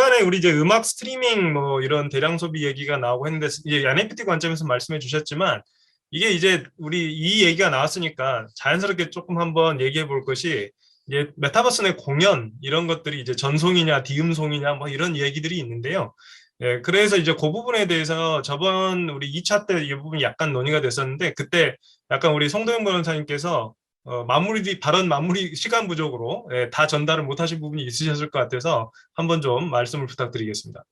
중간에 우리 이제 음악 스트리밍 뭐 이런 대량 소비 얘기가 나오고 했는데 이제 NFT 관점에서 말씀해 주셨지만 이게 이제 우리 이 얘기가 나왔으니까 자연스럽게 조금 한번 얘기해 볼 것이 이제 메타버스 내 공연 이런 것들이 이제 전송이냐 디음송이냐 뭐 이런 얘기들이 있는데요. 예, 그래서 이제 그 부분에 대해서 저번 우리 2차 때 이 부분이 약간 논의가 됐었는데 그때 약간 우리 송도영 변호사님께서 발언 마무리 시간 부족으로 예, 다 전달을 못 하신 부분이 있으셨을 것 같아서 한번 좀 말씀을 부탁드리겠습니다.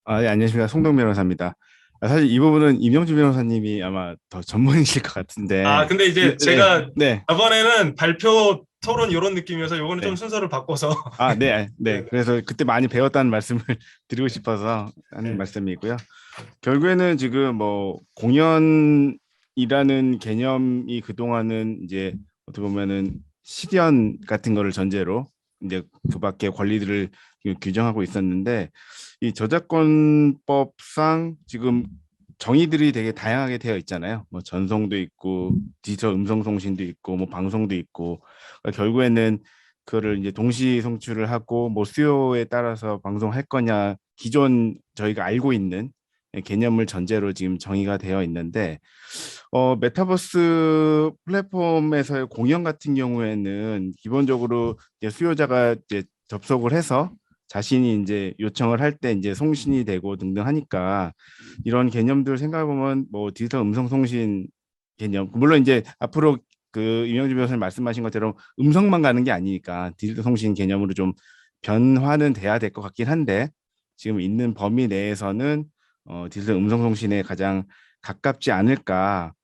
네, 안녕하십니까. 송동 변호사입니다. 사실 이 부분은 임영주 변호사님이 아마 더 전문이실 것 아, 같은데, 근데 이제 네, 제가 네, 저번에는 발표 토론 이런 느낌이어서 요거는 좀 네. 순서를 바꿔서 네, 네. 네, 그래서 그때 많이 배웠다는 말씀을 드리고 싶어서 하는 네, 말씀이고요. 결국에는 지금 뭐 공연이라는 개념이 그동안은 이제 어떻게 보면은 실현 같은 거를 전제로 이제 그 밖에 권리들을 규정하고 있었는데 이 저작권법상 지금 정의들이 되게 다양하게 되어 있잖아요. 뭐 전송도 있고 디지털 음성 송신도 있고 뭐 방송도 있고 그러니까 결국에는 그거를 이제 동시 송출을 하고 뭐 수요에 따라서 방송할 거냐 기존 저희가 알고 있는 개념을 전제로 지금 정의가 되어 있는데 메타버스 플랫폼에서의 공연 같은 경우에는 기본적으로 이제 수요자가 이제 접속을 해서 자신이 이제 요청을 할 때 이제 송신이 되고 등등 하니까 이런 개념들 생각해 보면 뭐 디지털 음성 송신 개념 물론 이제 앞으로 그 임영주 변호사님 말씀하신 것처럼 음성만 가는 게 아니니까 디지털 송신 개념으로 좀 변화는 돼야 될 것 같긴 한데 지금 있는 범위 내에서는 디지털 음성 송신에 가장 가깝지 않을까.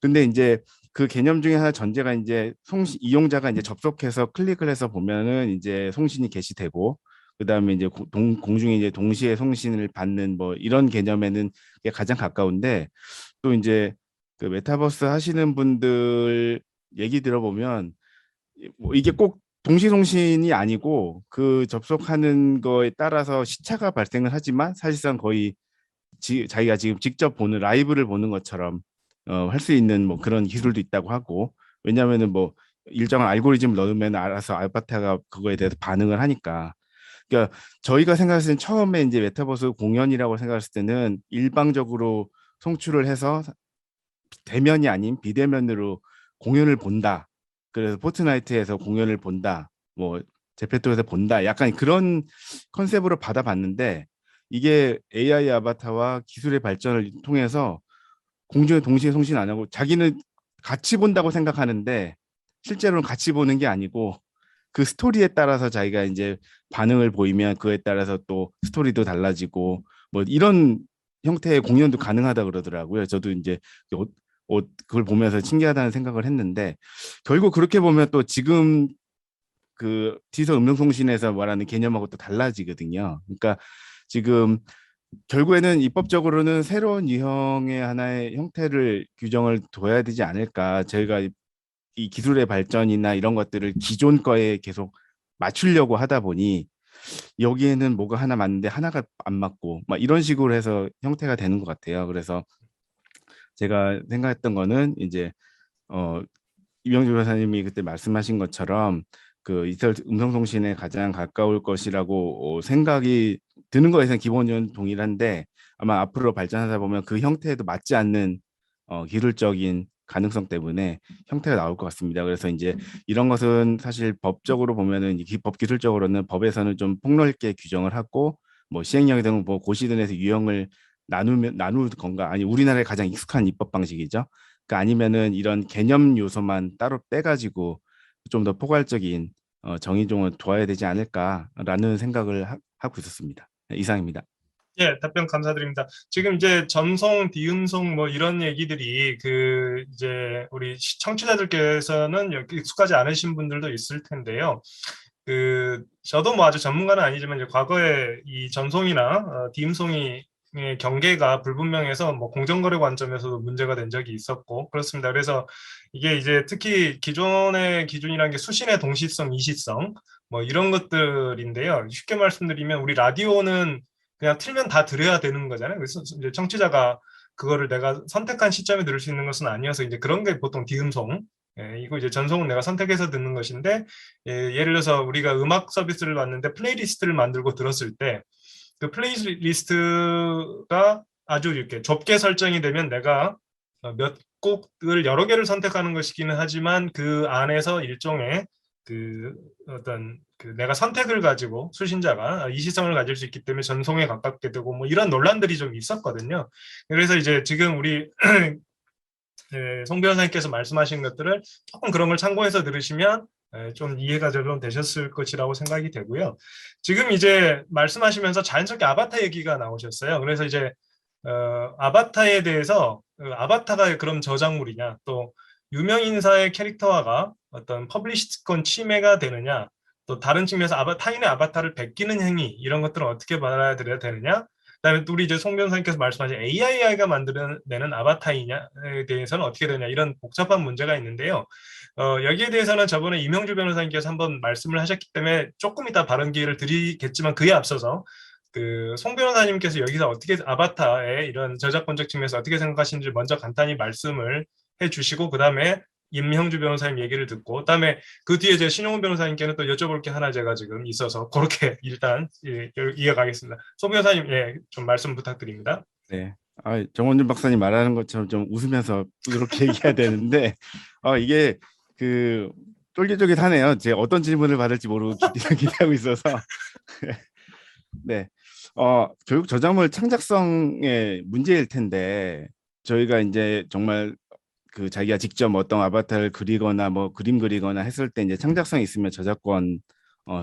근데 이제 그 개념 중에 하나 전제가 이제 송신 이용자가 이제 접속해서 클릭을 해서 보면은 이제 송신이 게시되고 그다음에 이제 공중에 이제 동시에 송신을 받는 뭐 이런 개념에는 그게 가장 가까운데 또 이제 그 메타버스 하시는 분들 얘기 들어보면 뭐 이게 꼭 동시 송신이 아니고 그 접속하는 거에 따라서 시차가 발생을 하지만 사실상 거의 자기가 지금 직접 보는 라이브를 보는 것처럼 할 수 있는 뭐 그런 기술도 있다고 하고 왜냐하면은 뭐 일정한 알고리즘을 넣으면 알아서 아바타가 그거에 대해서 반응을 하니까 그러니까 저희가 생각했을 때 처음에 이제 메타버스 공연이라고 생각했을 때는 일방적으로 송출을 해서 대면이 아닌 비대면으로 공연을 본다. 그래서 포트나이트에서 공연을 본다. 뭐 제페토에서 본다. 약간 그런 컨셉으로 받아봤는데 이게 AI 아바타와 기술의 발전을 통해서 공중에 동시에 송신 안 하고 자기는 같이 본다고 생각하는데 실제로는 같이 보는 게 아니고 그 스토리에 따라서 자기가 이제 반응을 보이면 그에 따라서 또 스토리도 달라지고 뭐 이런 형태의 공연도 가능하다 그러더라고요. 저도 이제 그걸 보면서 신기하다는 생각을 했는데 결국 그렇게 보면 또 지금 그 디지털 음성통신에서 말하는 개념하고 또 달라지거든요. 그러니까 지금 결국에는 입법적으로는 새로운 유형의 하나의 형태를 규정을 둬야 되지 않을까. 저희가 이 기술의 발전이나 이런 것들을 기존 거에 계속 맞추려고 하다 보니 여기에는 뭐가 하나 맞는데 하나가 안 맞고 막 이런 식으로 해서 형태가 되는 것 같아요. 그래서 제가 생각했던 거는 이제 어 이명주 변호사님이 그때 말씀하신 것처럼 그 디지털 음성통신에 가장 가까울 것이라고 생각이 드는 거에선 기본적으로 동일한데 아마 앞으로 발전하다 보면 그 형태에도 맞지 않는 기술적인 가능성 때문에 형태가 나올 것 같습니다. 그래서 이제 이런 것은 사실 법적으로 보면은 법 기술적으로는 법에서는 좀 폭넓게 규정을 하고 뭐 시행령에 등은 뭐 고시든에서 유형을 나눌 건가 아니 우리나라에 가장 익숙한 입법 방식이죠. 그러니까 아니면은 이런 개념 요소만 따로 빼가지고 좀 더 포괄적인 정의종을 둬야 되지 않을까라는 생각을 하고 있었습니다. 네, 이상입니다. 예, 답변 감사드립니다. 지금 이제 전송, 디음송 뭐 이런 얘기들이 그 이제 우리 청취자들께서는 여기 익숙하지 않으신 분들도 있을 텐데요. 그 저도 뭐 아주 전문가는 아니지만 이제 과거에 이 전송이나 디음송이 의 경계가 불분명해서 뭐 공정거래 관점에서도 문제가 된 적이 있었고 그렇습니다. 그래서 이게 이제 특히 기존의 기준이라는 게 수신의 동시성, 이시성 뭐 이런 것들인데요. 쉽게 말씀드리면 우리 라디오는 그냥 틀면 다 들어야 되는 거잖아요. 그래서 이제 청취자가 그거를 내가 선택한 시점에 들을 수 있는 것은 아니어서 이제 그런 게 보통 디음송 이거 이제 전송은 내가 선택해서 듣는 것인데, 예를 들어서 우리가 음악 서비스를 봤는데 플레이리스트를 만들고 들었을 때 그 플레이리스트가 아주 이렇게 좁게 설정이 되면 내가 몇 곡을 여러 개를 선택하는 것이기는 하지만 그 안에서 일종의 그 어떤 그 내가 선택을 가지고 수신자가 이시성을 가질 수 있기 때문에 전송에 가깝게 되고 뭐 이런 논란들이 좀 있었거든요. 그래서 이제 지금 우리 송 변호사님께서 말씀하신 것들을 조금 그런 걸 참고해서 들으시면 좀 이해가 좀 되셨을 것이라고 생각이 되고요. 지금 이제 말씀하시면서 자연스럽게 아바타 얘기가 나오셨어요. 그래서 이제 아바타에 대해서 아바타가 그럼 저작물이냐, 또 유명 인사의 캐릭터화가 어떤 퍼블리시권 침해가 되느냐, 또 다른 측면에서 타인의 아바타를 베끼는 행위 이런 것들은 어떻게 받아들여야 되느냐, 그다음에 우리 이제 송 변호사님께서 말씀하신 AI가 만들어내는 아바타이냐에 대해서는 어떻게 되냐 이런 복잡한 문제가 있는데요. 여기에 대해서는 저번에 임형주 변호사님께서 한번 말씀을 하셨기 때문에 조금 이따 발언 기회를 드리겠지만 그에 앞서서 그 송 변호사님께서 여기서 어떻게 아바타의 이런 저작권적 측면에서 어떻게 생각하시는지 먼저 간단히 말씀을 해주시고 그 다음에 임형주 변호사님 얘기를 듣고 그다음에 그 뒤에 제 신용훈 변호사님께는 또 여쭤볼 게 하나 제가 지금 있어서 그렇게 일단 이어가겠습니다. 송 변호사님 좀 말씀 부탁드립니다. 네. 정원준 박사님 말하는 것처럼 좀 웃으면서 이렇게 얘기해야 되는데 이게 그 쫄깃쫄깃하네요. 제가 어떤 질문을 받을지 모르고 기대하고 있어서 네. 결국 저작물 창작성의 문제일 텐데 저희가 이제 정말 그 자기가 직접 어떤 아바타를 그리거나 뭐 그림 그리거나 했을 때 이제 창작성이 있으면 저작권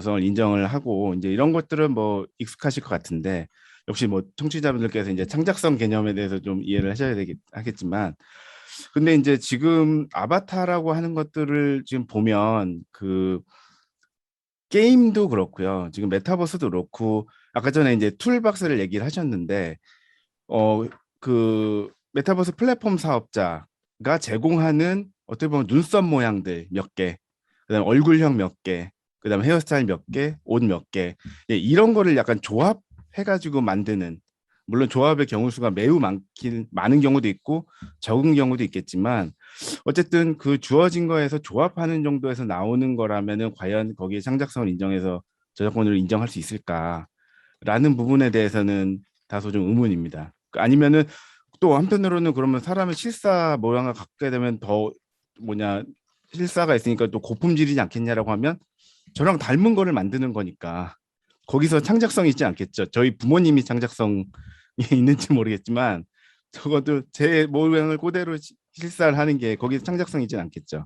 성을 인정을 하고 이제 이런 것들은 뭐 익숙하실 것 같은데 역시 뭐 청취자분들께서 이제 창작성 개념에 대해서 좀 이해를 하셔야 하겠지만 근데 이제 지금 아바타라고 하는 것들을 지금 보면 그 게임도 그렇고요. 지금 메타버스도 그렇고 아까 전에 이제 툴박스를 얘기를 하셨는데 그 메타버스 플랫폼 사업자가 제공하는 어떻게 보면 눈썹 모양들 몇 개, 그다음 얼굴형 몇 개, 그다음 헤어스타일 몇 개, 옷 몇 개, 이런 거를 약간 조합해가지고 만드는 물론 조합의 경우 수가 매우 많은 경우도 있고 적은 경우도 있겠지만 어쨌든 그 주어진 거에서 조합하는 정도에서 나오는 거라면은 과연 거기에 창작성을 인정해서 저작권을 인정할 수 있을까라는 부분에 대해서는 다소 좀 의문입니다. 아니면은 또 한편으로는 그러면 사람의 실사 모양을 갖게 되면 더 실사가 있으니까 또 고품질이지 않겠냐라고 하면 저랑 닮은 거를 만드는 거니까 거기서 창작성이 있지 않겠죠. 저희 부모님이 창작성이 있는지 모르겠지만 적어도 제 모양을 그대로 실사를 하는 게 거기서 창작성이 있지 않겠죠.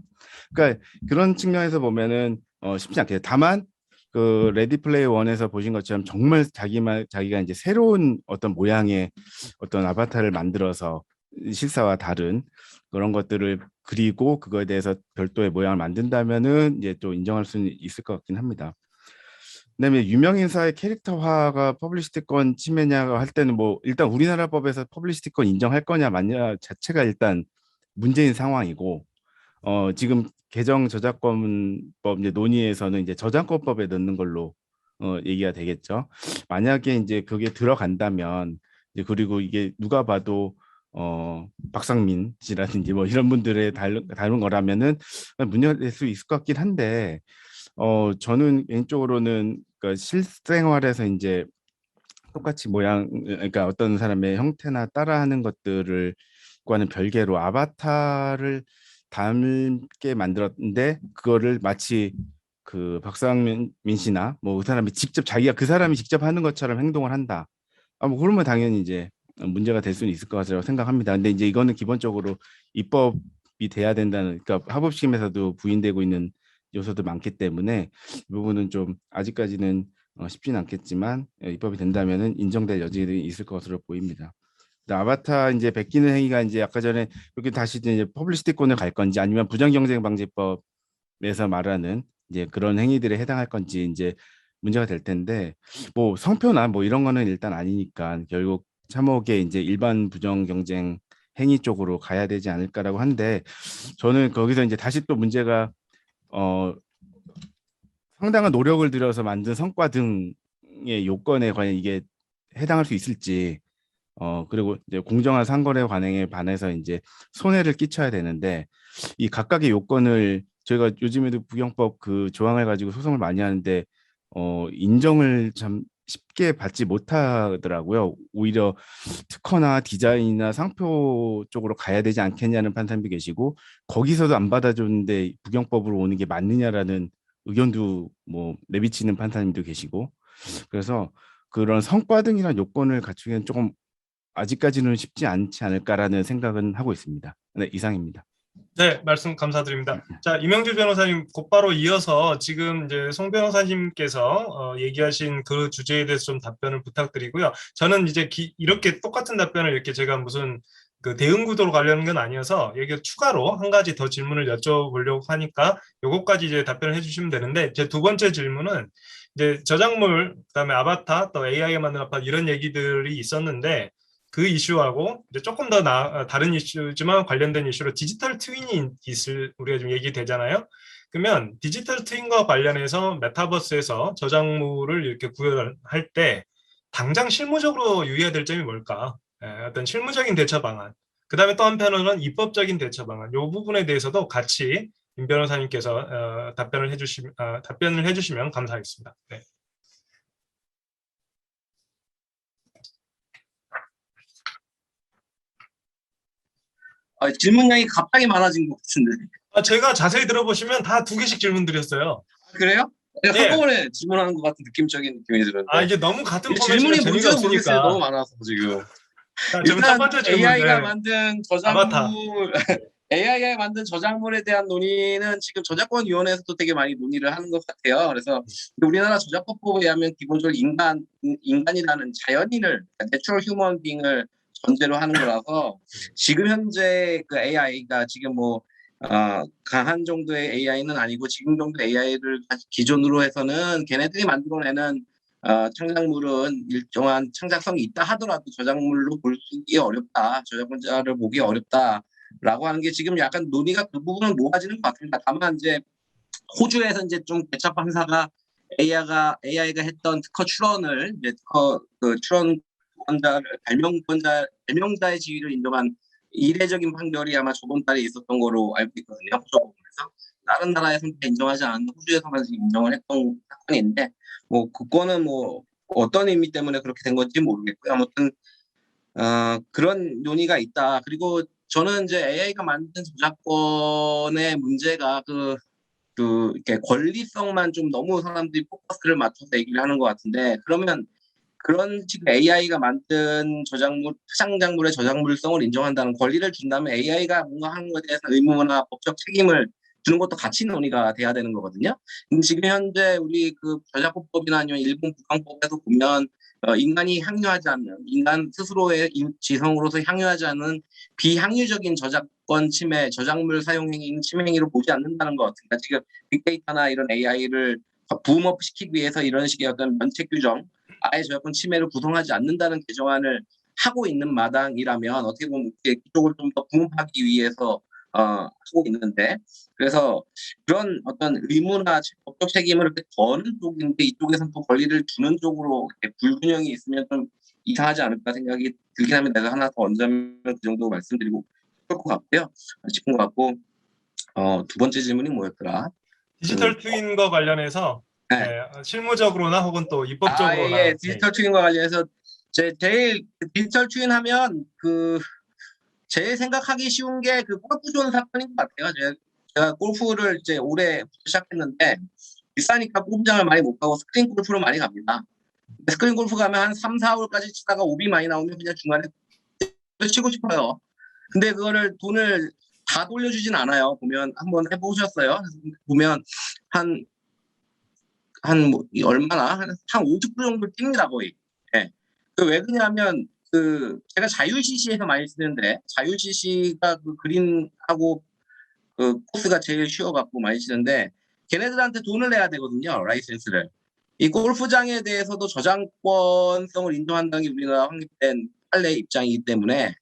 그러니까 그런 측면에서 보면은 쉽지 않겠죠. 다만 그 레디 플레이 원에서 보신 것처럼 정말 자기가 이제 새로운 어떤 모양의 어떤 아바타를 만들어서 실사와 다른 그런 것들을 그리고 그거에 대해서 별도의 모양을 만든다면은 이제 또 인정할 수는 있을 것 같긴 합니다. 그다음에 유명인사의 캐릭터화가 퍼블리시티권 침해냐고 할 때는 뭐 일단 우리나라 법에서 퍼블리시티권 인정할 거냐 마냐 자체가 일단 문제인 상황이고 지금 개정 저작권법 이제 논의에서는 이제 저작권법에 넣는 걸로 얘기가 되겠죠. 만약에 이제 그게 들어간다면 이제 그리고 이게 누가 봐도 박상민 씨라든지 뭐 이런 분들의 다른 거라면은 문제가 될 수 있을 것 같긴 한데 저는 개인적으로는 그러니까 실생활에서 이제 똑같이 그러니까 어떤 사람의 형태나 따라하는 것들을 과는 별개로 아바타를 닮게 만들었는데 그거를 마치 그 박상민 씨나 뭐 그 사람이 직접 자기가 그 사람이 직접 하는 것처럼 행동을 한다. 뭐 그러면 당연히 이제 문제가 될 수는 있을 것이라고 생각합니다. 근데 이제 이거는 기본적으로 입법이 돼야 된다는 그러니까 하법심에서도 부인되고 있는 요소도 많기 때문에 이 부분은 좀 아직까지는 쉽지는 않겠지만 입법이 된다면은 인정될 여지들이 있을 것으로 보입니다. 아바타 이제 베끼는 행위가 이제 아까 전에 이렇게 다시 이제 퍼블리시티권을 갈 건지 아니면 부정경쟁방지법에서 말하는 이제 그런 행위들에 해당할 건지 이제 문제가 될 텐데 뭐 성표나 뭐 이런 거는 일단 아니니까 결국 참혹의 이제 일반 부정경쟁 행위 쪽으로 가야 되지 않을까라고 한데 저는 거기서 이제 다시 또 문제가 상당한 노력을 들여서 만든 성과 등의 요건에 과연 이게 해당할 수 있을지 그리고 이제 공정한 상거래 관행에 반해서 이제 손해를 끼쳐야 되는데 이 각각의 요건을 저희가 요즘에도 부경법 그 조항을 가지고 소송을 많이 하는데 인정을 참 쉽게 받지 못하더라고요. 오히려 특허나 디자인이나 상표 쪽으로 가야 되지 않겠냐는 판사님도 계시고 거기서도 안 받아줬는데 부경법으로 오는 게 맞느냐라는 의견도 뭐 내비치는 판사님도 계시고 그래서 그런 성과 등이란 요건을 갖추기는 조금 아직까지는 쉽지 않지 않을까라는 생각은 하고 있습니다. 네, 이상입니다. 네, 말씀 감사드립니다. 자, 이명주 변호사님 곧바로 이어서 지금 이제 송 변호사님께서 얘기하신 그 주제에 대해서 좀 답변을 부탁드리고요. 저는 이제 이렇게 똑같은 답변을 이렇게 제가 무슨 그 대응 구도로 가려는 건 아니어서 여기 추가로 한 가지 더 질문을 여쭤보려고 하니까 요것까지 이제 답변을 해주시면 되는데 제 두 번째 질문은 이제 저작물, 그다음에 아바타, 또 AI가 만든 아바타 이런 얘기들이 있었는데 그 이슈하고 이제 조금 더 다른 이슈지만 관련된 이슈로 디지털 트윈이 있을 우리가 좀 얘기되잖아요. 그러면 디지털 트윈과 관련해서 메타버스에서 저작물을 이렇게 구현할 때 당장 실무적으로 유의해야 될 점이 뭘까? 어떤 실무적인 대처 방안. 그다음에 또 한편으로는 입법적인 대처 방안. 이 부분에 대해서도 같이 임 변호사님께서 답변을 해주시면 감사하겠습니다. 네. 질문량이 갑자기 많아진 것 같은데. 제가 자세히 들어보시면 다 두 개씩 질문 드렸어요. 그래요? 예. 한꺼번에 질문하는 것 같은 느낌적인 느낌이 드는데. 이게 너무 같은 질문이 포맷이면 재미가 뭔지도 모르겠어요. 너무 없으니까. 많아서 지금. 자, 지금 첫 일단 번째 질문. AI가 네. 만든 아바타. 저작물, AI가 만든 저작물에 대한 논의는 지금 저작권위원회에서도 되게 많이 논의를 하는 것 같아요. 그래서 우리나라 저작권법에 의하면 기본적으로 인간이라는 자연인을, 내추럴 휴먼 빙을 전제로 하는 거라서 지금 현재 그 AI가 지금 뭐 강한 정도의 AI는 아니고 지금 정도 AI를 기존으로 해서는 걔네들이 만들어내는 창작물은 일정한 창작성이 있다 하더라도 저작물로 보기 어렵다, 저작권자를 보기 어렵다라고 하는 게 지금 약간 논의가 그 부분은 모아지는 것 같습니다. 다만 이제 호주에서 이제 좀 개척 판사가 AI가 했던 특허 출원을 이제 특허 그 출원권자 발명자의 지위를 인정한 이례적인 판결이 아마 저번 달에 있었던 거로 알고 있거든요. 호주법원에서 다른 나라에서는 인정하지 않는데 호주에서만 인정을 했던 사건인데 뭐 그거는 뭐 어떤 의미 때문에 그렇게 된 건지 모르겠고요. 아무튼 그런 논의가 있다. 그리고 저는 이제 AI가 만든 저작권의 문제가 이렇게 권리성만 좀 너무 사람들이 포커스를 맞춰서 얘기를 하는 것 같은데 그러면 그런 지금 AI가 만든 창작물의 저작물성을 인정한다는 권리를 준다면 AI가 뭔가 하는 것에 대해서 의무나 법적 책임을 주는 것도 같이 논의가 돼야 되는 거거든요. 지금 현재 우리 그 저작권법이나 아니면 일본 국방법에서 보면 인간이 향유하지 않는 인간 스스로의 지성으로서 향유하지 않는 비향유적인 저작권 침해, 저작물 사용 행위 침해 행위로 보지 않는다는 것 같습니다. 지금 빅데이터나 이런 AI를 붐업 시키기 위해서 이런 식의 어떤 면책 규정, 아예 저작권 침해를 구성하지 않는다는 개정안을 하고 있는 마당이라면 어떻게 보면 이쪽을 좀 더 붐업하기 위해서 하고 있는데 그래서 그런 어떤 의무나 법적 책임을 이렇게 더는 쪽인데 이쪽에서는 또 권리를 주는 쪽으로 불균형이 있으면 좀 이상하지 않을까 생각이 들긴 하면 내가 하나 더 얹으면 그 정도 말씀드리고 싶을 것 같고요. 싶은 것 같고 두 번째 질문이 뭐였더라? 디지털 트윈과 관련해서 네. 실무적으로나 혹은 또 입법적으로나. 예. 디지털 트윈과 관련해서 제일 디지털 트윈 하면 제일 생각하기 쉬운 게 그 골프존 사건인 것 같아요. 제가 골프를 이제 올해 시작했는데 비싸니까 골프장을 많이 못 가고 스크린 골프로 많이 갑니다. 근데 스크린 골프 가면 한 3, 4홀까지 치다가 오비 많이 나오면 그냥 중간에 치고 싶어요. 근데 그거를 돈을 다 돌려주진 않아요. 보면 한번 해보셨어요? 보면 뭐 얼마나 한 50% 정도 뜁니다 거의. 예. 왜 그러냐면 제가 자율 CC에서 많이 쓰는데 자율 CC가 그 그린하고 그 코스가 제일 쉬워갖고 많이 치는데 걔네들한테 돈을 내야 되거든요. 라이센스를. 이 골프장에 대해서도 저작권성을 인정한다는 게 우리나라 확립된 판례 입장이기 때문에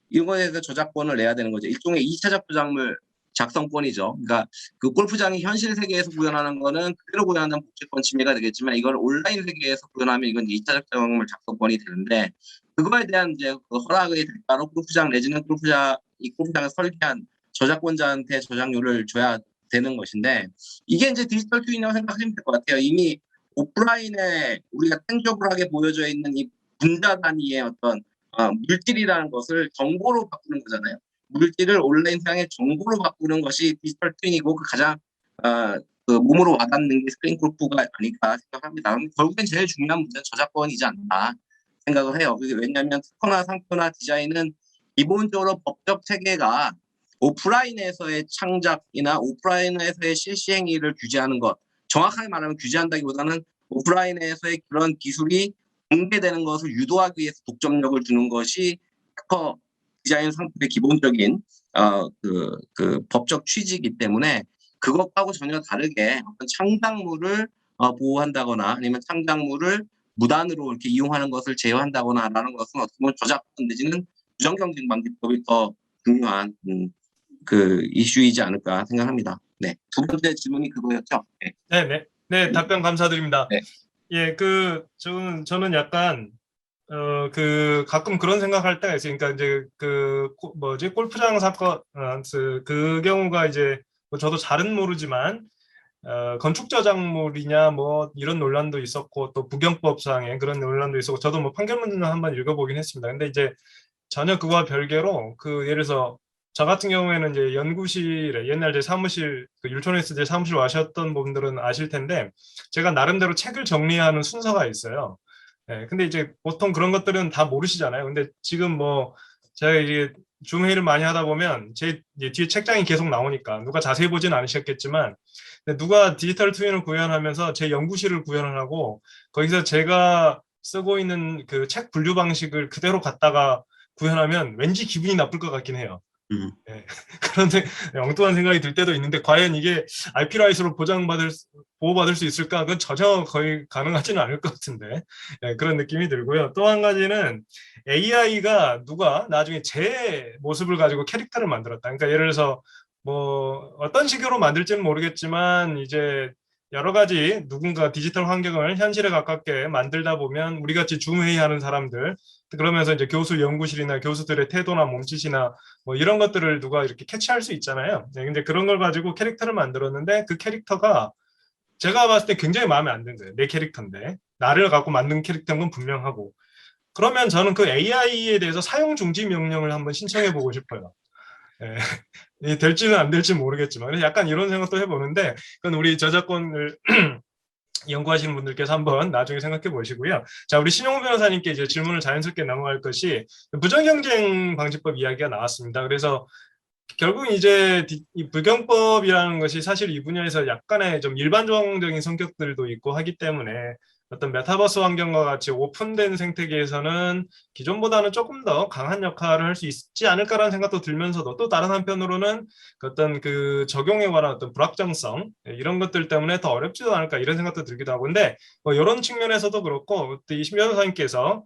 이거에 대해서 저작권을 내야 되는 거죠. 일종의 2차적 저작물 작성권이죠. 그러니까 그 골프장이 현실 세계에서 구현하는 거는 그대로 구현하는 복제권 침해가 되겠지만 이걸 온라인 세계에서 구현하면 이건 2차 작성물 작성권이 되는데 그거에 대한 이제 그 허락의 대가로 골프장 내지는 이 골프장을 설계한 저작권자한테 저작료를 줘야 되는 것인데 이게 이제 디지털 트윈이라고 생각하시면 될 것 같아요. 이미 오프라인에 우리가 탱저블하게 보여져 있는 이 분자 단위의 어떤 물질이라는 것을 정보로 바꾸는 거잖아요. 물질을 온라인 세상의 정보로 바꾸는 것이 디지털 트윈이고 그 가장 그 몸으로 와닿는 게 스크린 골프가 아닐까 생각합니다. 결국엔 제일 중요한 문제는 저작권이지 않나 생각을 해요. 왜냐하면 특허나 상표나 디자인은 기본적으로 법적 체계가 오프라인에서의 창작이나 오프라인에서의 실시 행위를 규제하는 것, 정확하게 말하면 규제한다기보다는 오프라인에서의 그런 기술이 공개되는 것을 유도하기 위해서 독점력을 주는 것이 특허 디자인 상품의 기본적인 그 법적 취지이기 때문에 그것하고 전혀 다르게 어떤 창작물을 보호한다거나 아니면 창작물을 무단으로 이렇게 이용하는 것을 제어한다거나라는 것은 어떻게 보면 저작권 내지는 부정경쟁방지법이 더 중요한 그 이슈이지 않을까 생각합니다. 네, 두 번째 질문이 그거였죠. 네, 네, 답변 감사드립니다. 네. 예, 저는 약간 가끔 그런 생각할 때가 있어요. 그러니까 이제 골프장 사건, 그 경우가 이제 뭐 저도 잘은 모르지만 건축 저작물이냐 뭐 이런 논란도 있었고 또 부경법상의 그런 논란도 있었고 저도 뭐 판결문을 한번 읽어보긴 했습니다. 근데 이제 전혀 그와 별개로 예를 들어서 저 같은 경우에는 이제 연구실에 옛날 제 사무실 율촌에서 제 사무실 와셨던 분들은 아실 텐데 제가 나름대로 책을 정리하는 순서가 있어요. 네, 근데 이제 보통 그런 것들은 다 모르시잖아요. 근데 지금 뭐 제가 이제 줌 회의를 많이 하다 보면 제 뒤에 책장이 계속 나오니까 누가 자세히 보진 않으셨겠지만 누가 디지털 트윈을 구현하면서 제 연구실을 구현을 하고 거기서 제가 쓰고 있는 그 책 분류 방식을 그대로 갖다가 구현하면 왠지 기분이 나쁠 것 같긴 해요. 네. 그런데 엉뚱한 생각이 들 때도 있는데 과연 이게 IP 라이트로 보호받을 수 있을까? 그건 전혀 거의 가능하지는 않을 것 같은데 네, 그런 느낌이 들고요. 또 한 가지는 AI가 누가 나중에 제 모습을 가지고 캐릭터를 만들었다. 그러니까 예를 들어서 뭐 어떤 식으로 만들지는 모르겠지만 이제 여러 가지 누군가 디지털 환경을 현실에 가깝게 만들다 보면 우리 같이 줌 회의하는 사람들 그러면서 이제 교수 연구실이나 교수들의 태도나 몸짓이나 뭐 이런 것들을 누가 이렇게 캐치할 수 있잖아요. 네, 근데 그런 걸 가지고 캐릭터를 만들었는데 그 캐릭터가 제가 봤을 때 굉장히 마음에 안 든 거예요. 내 캐릭터인데 나를 갖고 만든 캐릭터인 건 분명하고 그러면 저는 그 AI에 대해서 사용 중지 명령을 한번 신청해 보고 싶어요. 네. 될지는 안 될지 모르겠지만 그래서 약간 이런 생각도 해보는데 그건 우리 저작권을 연구하시는 분들께서 한번 나중에 생각해 보시고요. 자, 우리 신용호 변호사님께 이제 질문을 자연스럽게 넘어갈 것이 부정경쟁 방지법 이야기가 나왔습니다. 그래서 결국 이제 이 불경법이라는 것이 사실 이 분야에서 약간의 좀 일반적인 성격들도 있고 하기 때문에 어떤 메타버스 환경과 같이 오픈된 생태계에서는 기존보다는 조금 더 강한 역할을 할 수 있지 않을까라는 생각도 들면서도 또 다른 한편으로는 어떤 그 적용에 관한 어떤 불확정성 이런 것들 때문에 더 어렵지도 않을까 이런 생각도 들기도 하고 근데 뭐 이런 측면에서도 그렇고 이신 변호사님께서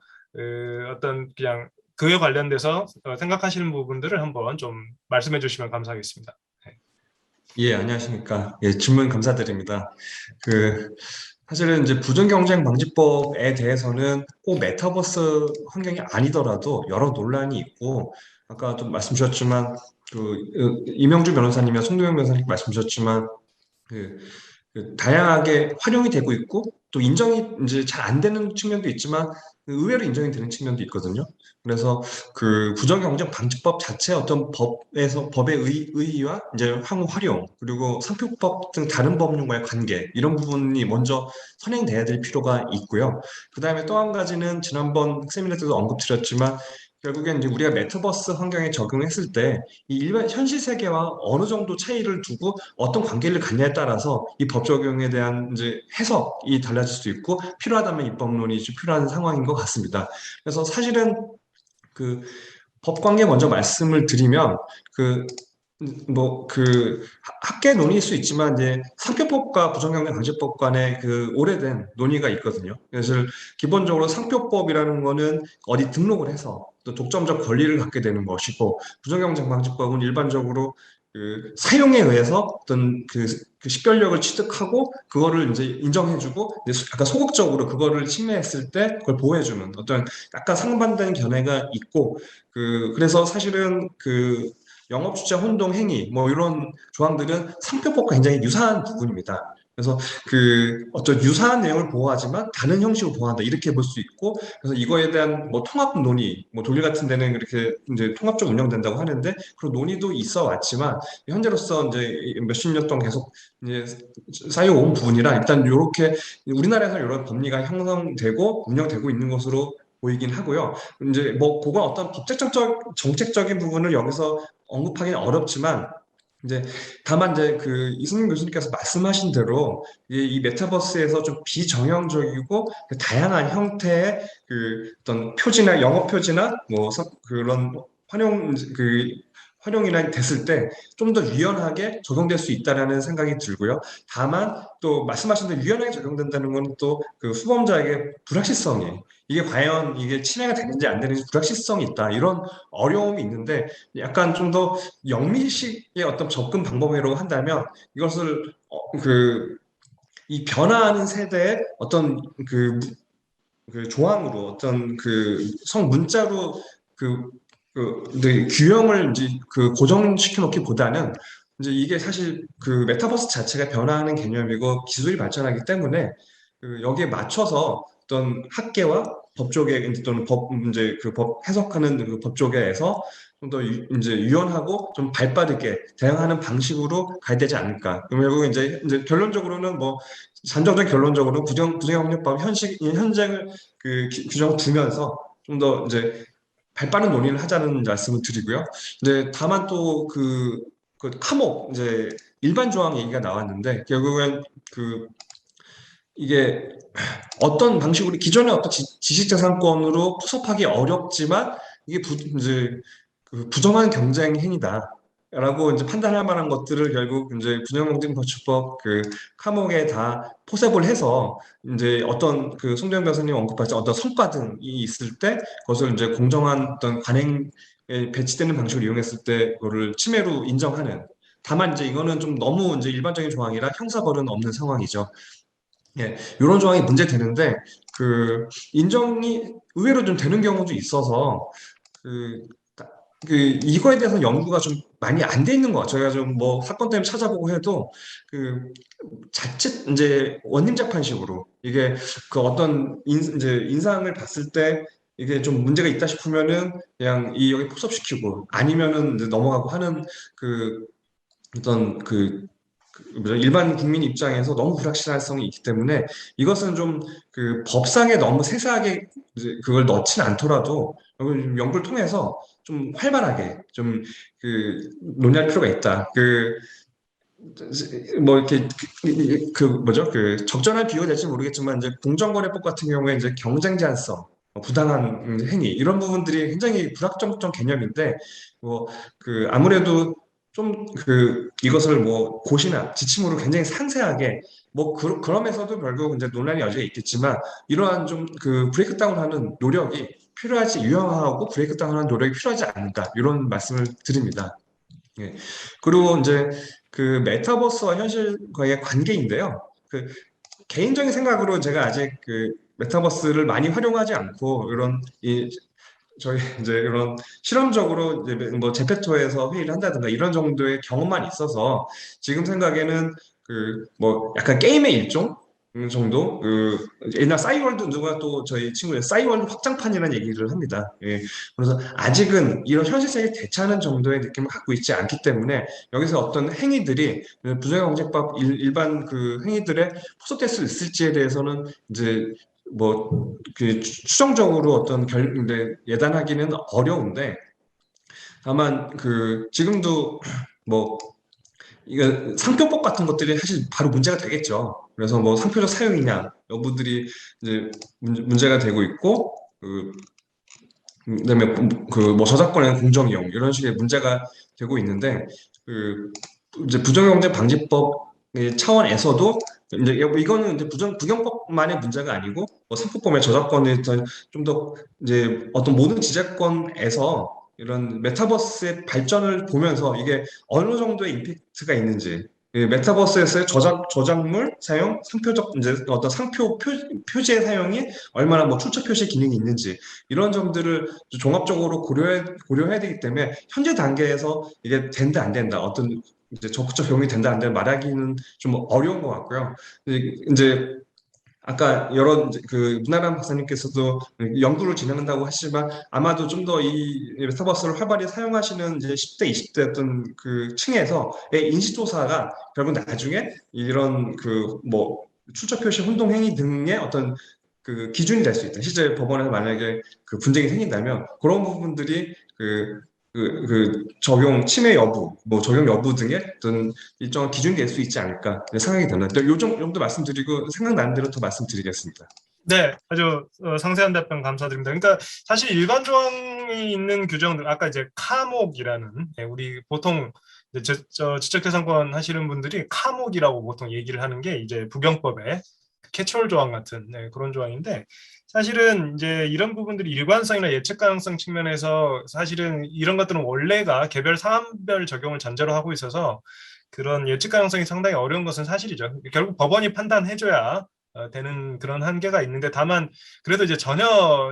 어떤 그냥 그에 관련돼서 생각하시는 부분들을 한번 좀 말씀해 주시면 감사하겠습니다. 예, 안녕하십니까. 예, 질문 감사드립니다. 사실은 이제 부정경쟁 방지법에 대해서는 꼭 메타버스 환경이 아니더라도 여러 논란이 있고, 아까 좀 말씀 주셨지만, 이명주 변호사님이나 송도영 변호사님 말씀 주셨지만, 다양하게 활용이 되고 있고, 또 인정이 이제 잘 안 되는 측면도 있지만, 의외로 인정이 되는 측면도 있거든요. 그래서 부정경쟁 방지법 자체 어떤 법의 의의와 이제 향후 활용 그리고 상표법 등 다른 법률과의 관계 이런 부분이 먼저 선행돼야 될 필요가 있고요. 그 다음에 또 한 가지는 지난번 세미나 때도 언급드렸지만 결국엔 이제 우리가 메타버스 환경에 적용했을 때 이 일반 현실 세계와 어느 정도 차이를 두고 어떤 관계를 갖냐에 따라서 이 법 적용에 대한 이제 해석이 달라질 수도 있고 필요하다면 입법론이 좀 필요한 상황인 것 같습니다. 그래서 사실은 법 관계 먼저 말씀을 드리면 학계 논의일 수 있지만 이제 상표법과 부정경쟁 방지법 간의 오래된 논의가 있거든요. 그래서 기본적으로 상표법이라는 거는 어디 등록을 해서 또 독점적 권리를 갖게 되는 것이고 부정경쟁 방지법은 일반적으로 그 사용에 의해서 어떤 그 식별력을 취득하고 그거를 이제 인정해주고 이제 약간 소극적으로 그거를 침해했을 때 그걸 보호해주는 어떤 약간 상반된 견해가 있고 그래서 사실은 그 영업주체 혼동 행위 뭐 이런 조항들은 상표법과 굉장히 유사한 부분입니다. 그래서 그 어떤 유사한 내용을 보호하지만 다른 형식으로 보호한다 이렇게 볼 수 있고 그래서 이거에 대한 뭐 통합 논의 뭐 독일 같은 데는 그렇게 이제 통합적으로 운영된다고 하는데 그런 논의도 있어 왔지만 현재로서 이제 몇십 년 동안 계속 이제 쌓여온 부분이라 일단 이렇게 우리나라에서 이런 법리가 형성되고 운영되고 있는 것으로 보이긴 하고요. 이제 뭐 그건 어떤 정책적인 부분을 여기서 언급하기는 어렵지만 이제 다만 이제 그 이승민 교수님께서 말씀하신 대로 이 메타버스에서 좀 비정형적이고 그 다양한 형태의 그 어떤 표지나 영업 표지나 뭐 그런 활용이나 됐을 때 좀 더 유연하게 적용될 수 있다라는 생각이 들고요. 다만 또 말씀하신 대로 유연하게 적용된다는 건 또 그 수범자에게 불확실성이 이게 과연 이게 침해가 되는지 안 되는지 불확실성이 있다 이런 어려움이 있는데 약간 좀 더 영미식의 어떤 접근 방법이라고 한다면 이것을 이 변화하는 세대의 어떤 그 조항으로 어떤 그 성문자로 네, 규형을 이제 그 고정시켜 놓기보다는 이제 이게 사실 그 메타버스 자체가 변화하는 개념이고 기술이 발전하기 때문에 그 여기에 맞춰서 어떤 학계와 법조계 또는 법 이제 그 법 해석하는 그 법조계에서 좀 더 이제 유연하고 좀 발빠르게 대응하는 방식으로 가야 되지 않을까. 그리고 이제 결론적으로는 뭐 잠정적 결론적으로 부정형법법 현행을 규정 두면서 좀 더 이제 발빠른 논의를 하자는 말씀을 드리고요. 이제 다만 또 그 카목 이제 일반 조항 얘기가 나왔는데 결국엔 그 이게 어떤 방식으로 기존의 어떤 지식재산권으로 포섭하기 어렵지만 이게 이제 그 부정한 경쟁 행위다. 라고 이제 판단할 만한 것들을 결국 이제 부정경쟁법칙법 그科目에 다 포섭을 해서 이제 어떤 그 송정 변호사님 언급하신 어떤 성과 등이 있을 때 그것을 이제 공정한 어떤 관행에 배치되는 방식으로 이용했을 때 그거를 침해로 인정하는 다만 이제 이거는 좀 너무 이제 일반적인 조항이라 형사벌은 없는 상황이죠. 예, 이런 조항이 문제되는데 그 인정이 의외로 좀 되는 경우도 있어서 그, 이거에 대해서 연구가 좀 많이 안 돼 있는 것 같아요. 제가 좀 뭐 사건 때문에 찾아보고 해도 그 자칫 이제 원님 재판식으로 이게 그 어떤 이제 인상을 봤을 때 이게 좀 문제가 있다 싶으면은 그냥 여기 포섭시키고 아니면은 이제 넘어가고 하는 그 어떤 뭐죠? 일반 국민 입장에서 너무 불확실성이 있기 때문에 이것은 좀 그 법상에 너무 세세하게 이제 그걸 넣지는 않더라도 연구를 통해서 좀 활발하게 좀 논의할 필요가 있다. 뭐 이렇게 뭐죠? 그 적절한 비유가 될지 모르겠지만 이제 공정거래법 같은 경우에 이제 경쟁 제한성, 부당한 행위 이런 부분들이 굉장히 불확정성 개념인데 뭐 아무래도 좀 이것을 뭐 고시나 지침으로 굉장히 상세하게 뭐 그러면서도 결국 이제 논란의 여지가 있겠지만 이러한 좀 브레이크 다운하는 노력이 필요하지 유형화하고 브레이크 다운하는 노력이 필요하지 않을까 이런 말씀을 드립니다. 예. 그리고 이제 그 메타버스와 현실과의 관계인데요. 개인적인 생각으로 제가 아직 메타버스를 많이 활용하지 않고 저희 이제 이런 실험적으로 이제 뭐 제페토에서 회의를 한다든가 이런 정도의 경험만 있어서 지금 생각에는 뭐 약간 게임의 일종 정도 옛날 싸이월드 누가 또 저희 친구의 싸이월드 확장판이라는 얘기를 합니다. 예. 그래서 아직은 이런 현실 세계에 대처하는 정도의 느낌을 갖고 있지 않기 때문에 여기서 어떤 행위들이 부정경쟁법 일반 행위들에 포섭될 수 있을지에 대해서는 이제 뭐 추정적으로 어떤 예단하기는 어려운데 다만 지금도 뭐 이거 상표법 같은 것들이 사실 바로 문제가 되겠죠. 그래서 뭐 상표적 사용이냐 여부들이 이제 문제가 되고 있고 그다음에 뭐 저작권의 공정 이용 이런 식의 문제가 되고 있는데 이제 부정경쟁 방지법의 차원에서도 이제 이거는 이제 부경법만의 문제가 아니고 뭐 상표법의 저작권에 좀 더 이제 어떤 모든 지자권에서 이런 메타버스의 발전을 보면서 이게 어느 정도의 임팩트가 있는지, 이 메타버스에서의 저작물 사용, 상표적 이제 어떤 표지의 사용이 얼마나 뭐 출처 표시 기능이 있는지 이런 점들을 종합적으로 고려해야 되기 때문에 현재 단계에서 이게 된다 안 된다 어떤 이제 적극적 적용이 된다 안 된다 말하기는 좀 어려운 것 같고요. 이제 아까 여러 그 문화란 박사님께서도 연구를 진행한다고 하시지만 아마도 좀 더 이 메타버스를 활발히 사용하시는 이제 10대, 20대 어떤 그 층에서의 인식조사가 결국 나중에 이런 그 뭐 출처 표시 혼동 행위 등의 어떤 그 기준이 될 수 있다. 실제 법원에서 만약에 그 분쟁이 생긴다면 그런 부분들이 적용 침해 여부, 뭐 적용 여부 등의 어떤 일정한 기준이 될 수 있지 않을까 생각이 듭니다. 요 정도 말씀드리고 생각나는 대로 더 말씀드리겠습니다. 네, 아주 상세한 답변 감사드립니다. 그러니까 사실 일반 조항이 있는 규정들, 아까 이제 카목이라는, 우리 보통 이제 지적재산권 하시는 분들이 카목이라고 보통 얘기를 하는 게 이제 부경법의 캐치홀 조항 같은 그런 조항인데, 사실은 이제 이런 부분들이 일관성이나 예측 가능성 측면에서 사실은 이런 것들은 원래가 개별 사안별 적용을 전제로 하고 있어서 그런 예측 가능성이 상당히 어려운 것은 사실이죠. 결국 법원이 판단해줘야 되는 그런 한계가 있는데, 다만 그래도 이제 전혀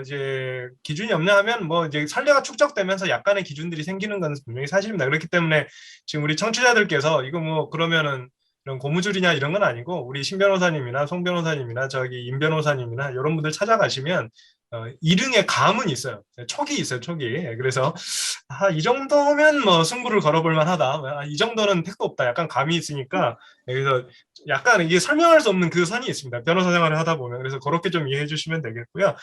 이제 기준이 없냐 하면 뭐 이제 선례가 축적되면서 약간의 기준들이 생기는 건 분명히 사실입니다. 그렇기 때문에 지금 우리 청취자들께서 이거 뭐 그러면은 이런 고무줄이냐 이런 건 아니고, 우리 신 변호사님이나 송 변호사님이나 저기 임 변호사님이나 이런 분들 찾아가시면 일응의 감은 있어요. 촉이 있어요, 촉이. 그래서 이 정도면 뭐 승부를 걸어볼 만하다. 이 정도는 택도 없다. 약간 감이 있으니까. 그래서 약간 이게 설명할 수 없는 그 선이 있습니다. 변호사 생활을 하다 보면. 그래서 그렇게 좀 이해해 주시면 되겠고요.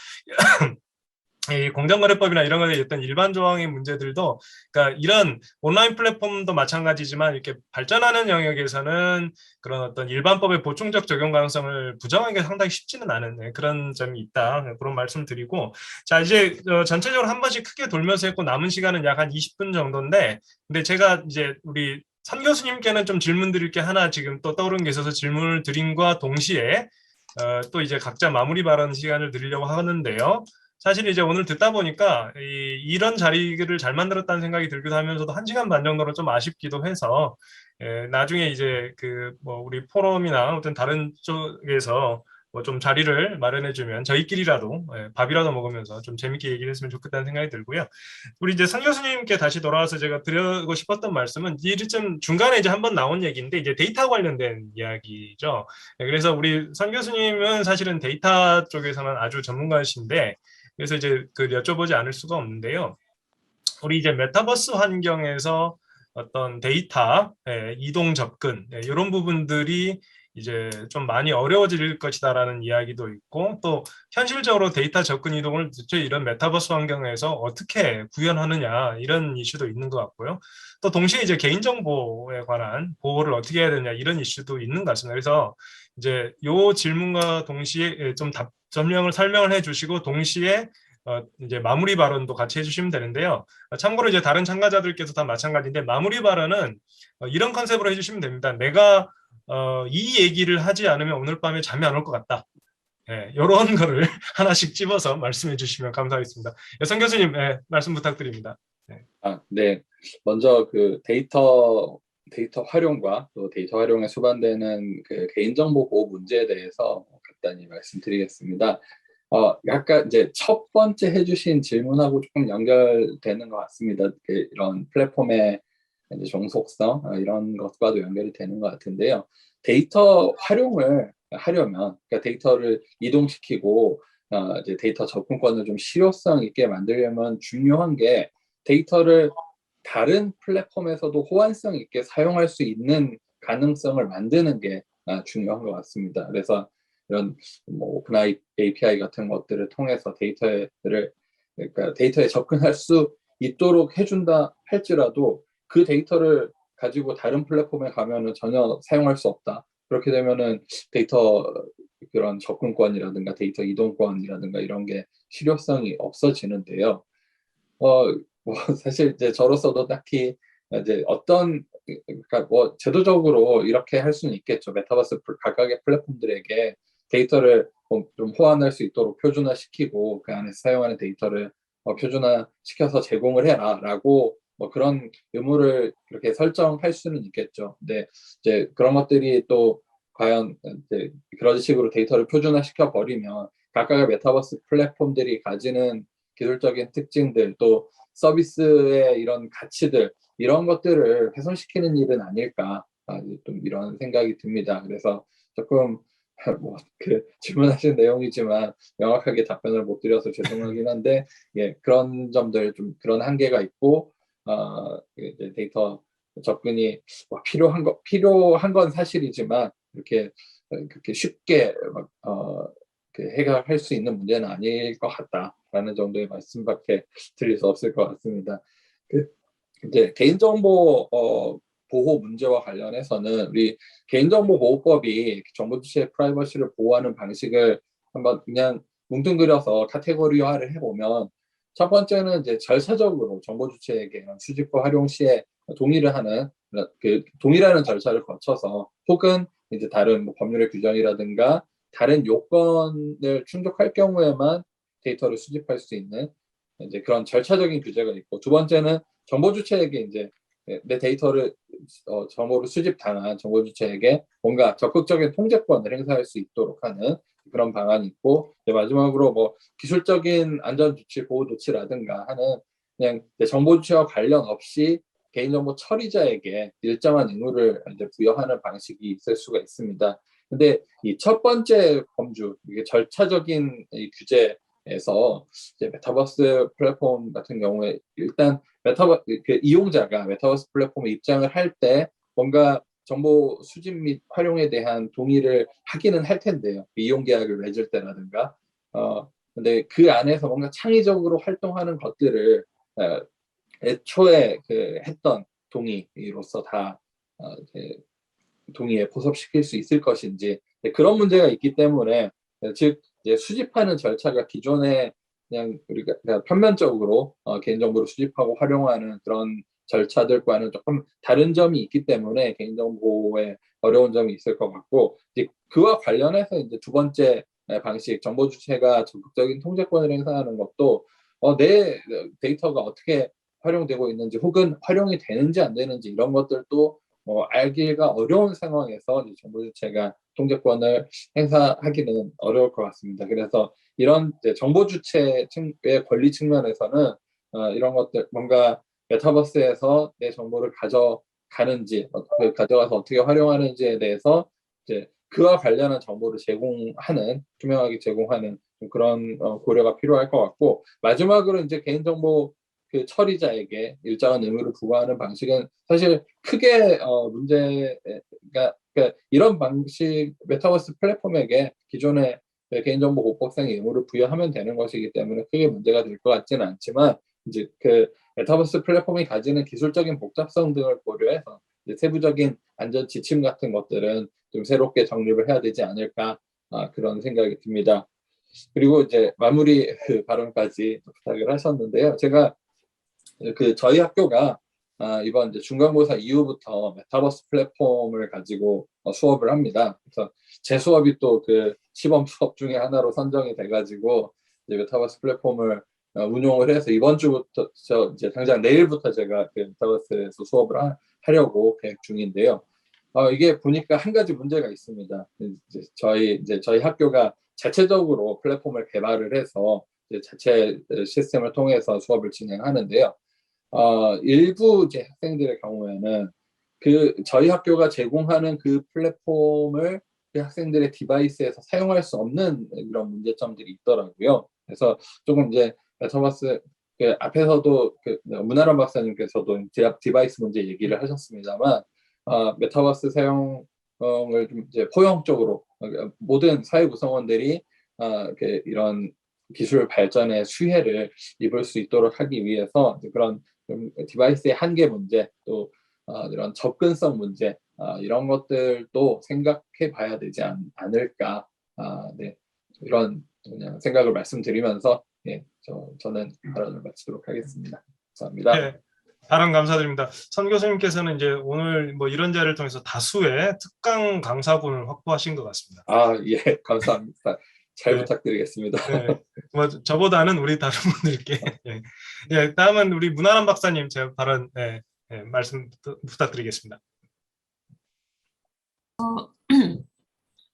이 공정거래법이나 이런 것에 어떤 일반 조항의 문제들도, 그러니까 이런 온라인 플랫폼도 마찬가지지만 이렇게 발전하는 영역에서는 그런 어떤 일반법의 보충적 적용 가능성을 부정하기가 상당히 쉽지는 않은 그런 점이 있다. 그런 말씀 드리고, 자, 이제 전체적으로 한 번씩 크게 돌면서 했고 남은 시간은 약 한 20분 정도인데, 근데 제가 이제 우리 선 교수님께는 좀 질문 드릴 게 하나 지금 또 떠오른 게 있어서 질문을 드림과 동시에 또 이제 각자 마무리 발언 시간을 드리려고 하는데요. 사실 이제 오늘 듣다 보니까 이런 자리를 잘 만들었다는 생각이 들기도 하면서도 1시간 반 정도로 좀 아쉽기도 해서, 나중에 이제 그 뭐 우리 포럼이나 아무튼 다른 쪽에서 뭐 좀 자리를 마련해주면 저희끼리라도 밥이라도 먹으면서 좀 재밌게 얘기를 했으면 좋겠다는 생각이 들고요. 우리 이제 선 교수님께 다시 돌아와서 제가 드리고 싶었던 말씀은 이제 좀 중간에 이제 한번 나온 얘기인데, 이제 데이터 관련된 이야기죠. 그래서 우리 선 교수님은 사실은 데이터 쪽에서는 아주 전문가이신데, 그래서 이제 그 여쭤보지 않을 수가 없는데요. 우리 이제 메타버스 환경에서 어떤 데이터, 이동 접근, 이런 부분들이 이제 좀 많이 어려워질 것이다라는 이야기도 있고, 또 현실적으로 데이터 접근 이동을 대체 이런 메타버스 환경에서 어떻게 구현하느냐 이런 이슈도 있는 것 같고요. 또 동시에 이제 개인정보에 관한 보호를 어떻게 해야 되냐 이런 이슈도 있는 것 같습니다. 그래서 이제 요 질문과 동시에 좀 설명을 해주시고 동시에 이제 마무리 발언도 같이 해주시면 되는데요. 참고로 이제 다른 참가자들께서 다 마찬가지인데, 마무리 발언은 이런 컨셉으로 해주시면 됩니다. 내가 이 얘기를 하지 않으면 오늘 밤에 잠이 안 올 것 같다. 이런 거를 하나씩 집어서 말씀해 주시면 감사하겠습니다. 선 교수님, 말씀 부탁드립니다. 네. 먼저 그 데이터 활용과 또 데이터 활용에 수반되는 그 개인정보 보호 문제에 대해서 간단히 말씀드리겠습니다. 약간 이제 첫 번째 해주신 질문하고 조금 연결되는 것 같습니다. 이런 플랫폼의 이제 종속성 이런 것과도 연결이 되는 것 같은데요. 데이터 활용을 하려면, 그러니까 데이터를 이동시키고 이제 데이터 접근권을 좀 실효성 있게 만들려면 중요한 게 데이터를 다른 플랫폼에서도 호환성 있게 사용할 수 있는 가능성을 만드는 게 중요한 것 같습니다. 그래서 이런 뭐 오픈 API 같은 것들을 통해서 그러니까 데이터에 접근할 수 있도록 해준다 할지라도 그 데이터를 가지고 다른 플랫폼에 가면은 전혀 사용할 수 없다. 그렇게 되면은 데이터 그런 접근권이라든가 데이터 이동권이라든가 이런 게 실효성이 없어지는데요. 뭐 사실 이제 저로서도 딱히 이제 그러니까 뭐 제도적으로 이렇게 할 수는 있겠죠. 메타버스 각각의 플랫폼들에게 데이터를 좀 호환할 수 있도록 표준화시키고 그 안에서 사용하는 데이터를 표준화 시켜서 제공을 해라라고 뭐 그런 의무를 그렇게 설정할 수는 있겠죠. 근데 이제 그런 것들이 또 과연 이제 그런 식으로 데이터를 표준화 시켜 버리면 각각의 메타버스 플랫폼들이 가지는 기술적인 특징들 또 서비스의 이런 가치들 이런 것들을 훼손시키는 일은 아닐까 좀 이런 생각이 듭니다. 그래서 조금 뭐 그 질문하신 내용이지만 명확하게 답변을 못 드려서 죄송하긴 한데 예 그런 점들 좀 그런 한계가 있고 이제 데이터 접근이 뭐 필요한 건 사실이지만 이렇게 그렇게 쉽게 그 해결할 수 있는 문제는 아닐 것 같다라는 정도의 말씀밖에 드릴 수 없을 것 같습니다. 그 이제 개인정보 보호 문제와 관련해서는 우리 개인정보보호법이 정보 주체의 프라이버시를 보호하는 방식을 한번 그냥 뭉뚱그려서 카테고리화를 해보면 첫 번째는 이제 절차적으로 정보 주체에게 수집과 활용 시에 동의를 하는 그 동의라는 절차를 거쳐서 혹은 이제 다른 뭐 법률의 규정이라든가 다른 요건을 충족할 경우에만 데이터를 수집할 수 있는 이제 그런 절차적인 규제가 있고 두 번째는 정보 주체에게 이제 내 데이터를 정보를 수집당한 정보 주체에게 뭔가 적극적인 통제권을 행사할 수 있도록 하는 그런 방안이 있고 마지막으로 뭐 기술적인 안전 조치, 보호 조치라든가 하는 그냥 정보 주체와 관련 없이 개인정보 처리자에게 일정한 의무를 이제 부여하는 방식이 있을 수가 있습니다. 근데 이 첫 번째 범주, 이게 절차적인 이 규제에서 이제 메타버스 플랫폼 같은 경우에 일단 그 이용자가 메타버스 플랫폼에 입장을 할 때 뭔가 정보 수집 및 활용에 대한 동의를 하기는 할 텐데요. 이용 계약을 맺을 때라든가. 근데 그 안에서 뭔가 창의적으로 활동하는 것들을 애초에 그 했던 동의로서 다 이제 동의에 포섭시킬 수 있을 것인지 그런 문제가 있기 때문에 즉 이제 수집하는 절차가 기존에 그냥 우리가 편면적으로 개인정보를 수집하고 활용하는 그런 절차들과는 조금 다른 점이 있기 때문에 개인정보에 어려운 점이 있을 것 같고 이제 그와 관련해서 이제 두 번째 방식 정보 주체가 적극적인 통제권을 행사하는 것도 내 데이터가 어떻게 활용되고 있는지 혹은 활용이 되는지 안 되는지 이런 것들도 알기가 어려운 상황에서 정보 주체가 통제권을 행사하기는 어려울 것 같습니다. 그래서 이런 정보 주체의 권리 측면에서는 이런 것들 뭔가 메타버스에서 내 정보를 가져가는지 가져가서 어떻게 활용하는지에 대해서 이제 그와 관련한 정보를 제공하는 투명하게 제공하는 그런 고려가 필요할 것 같고 마지막으로 이제 개인정보 그 처리자에게 일정한 의무를 부과하는 방식은 사실 크게 문제가 그러니까 이런 방식 메타버스 플랫폼에게 기존의 개인정보 보호법상의 의무를 부여하면 되는 것이기 때문에 크게 문제가 될 것 같지는 않지만 이제 그 메타버스 플랫폼이 가지는 기술적인 복잡성 등을 고려해서 이제 세부적인 안전 지침 같은 것들은 좀 새롭게 정립을 해야 되지 않을까 그런 생각이 듭니다. 그리고 이제 마무리 그 발언까지 부탁을 하셨는데요. 제가 그 저희 학교가 이번 이제 중간고사 이후부터 메타버스 플랫폼을 가지고 수업을 합니다. 그래서 제 수업이 또 그 시범 수업 중에 하나로 선정이 돼가지고 이제 메타버스 플랫폼을 운용을 해서 이번 주부터 이제 당장 내일부터 제가 그 메타버스에서 수업을 하려고 계획 중인데요. 이게 보니까 한 가지 문제가 있습니다. 이제 저희 학교가 자체적으로 플랫폼을 개발을 해서 이제 자체 시스템을 통해서 수업을 진행하는데요. 일부 이제 학생들의 경우에는 그 저희 학교가 제공하는 그 플랫폼을 그 학생들의 디바이스에서 사용할 수 없는 그런 문제점들이 있더라고요. 그래서 조금 이제 메타버스 그 앞에서도 그 문아람 박사님께서도 디바이스 문제 얘기를 하셨습니다만 메타버스 사용을 좀 이제 포용적으로 모든 사회 구성원들이 이런 기술 발전의 수혜를 입을 수 있도록 하기 위해서 그런 디바이스의 한계 문제 또 이런 접근성 문제 이런 것들도 생각해 봐야 되지 않을까 네, 이런 그냥 생각을 말씀드리면서 예, 저는 발언을 마치도록 하겠습니다. 감사합니다. 네, 발언 감사드립니다. 선 교수님께서는 이제 오늘 뭐 이런 자리를 통해서 다수의 특강 강사분을 확보하신 것 같습니다. 예, 감사합니다. 잘 네. 부탁드리겠습니다. 네. 뭐 저보다는 우리 다른 분들께 예. 예, 다음은 우리 문아람 박사님 제가 발언 말씀 부탁드리겠습니다.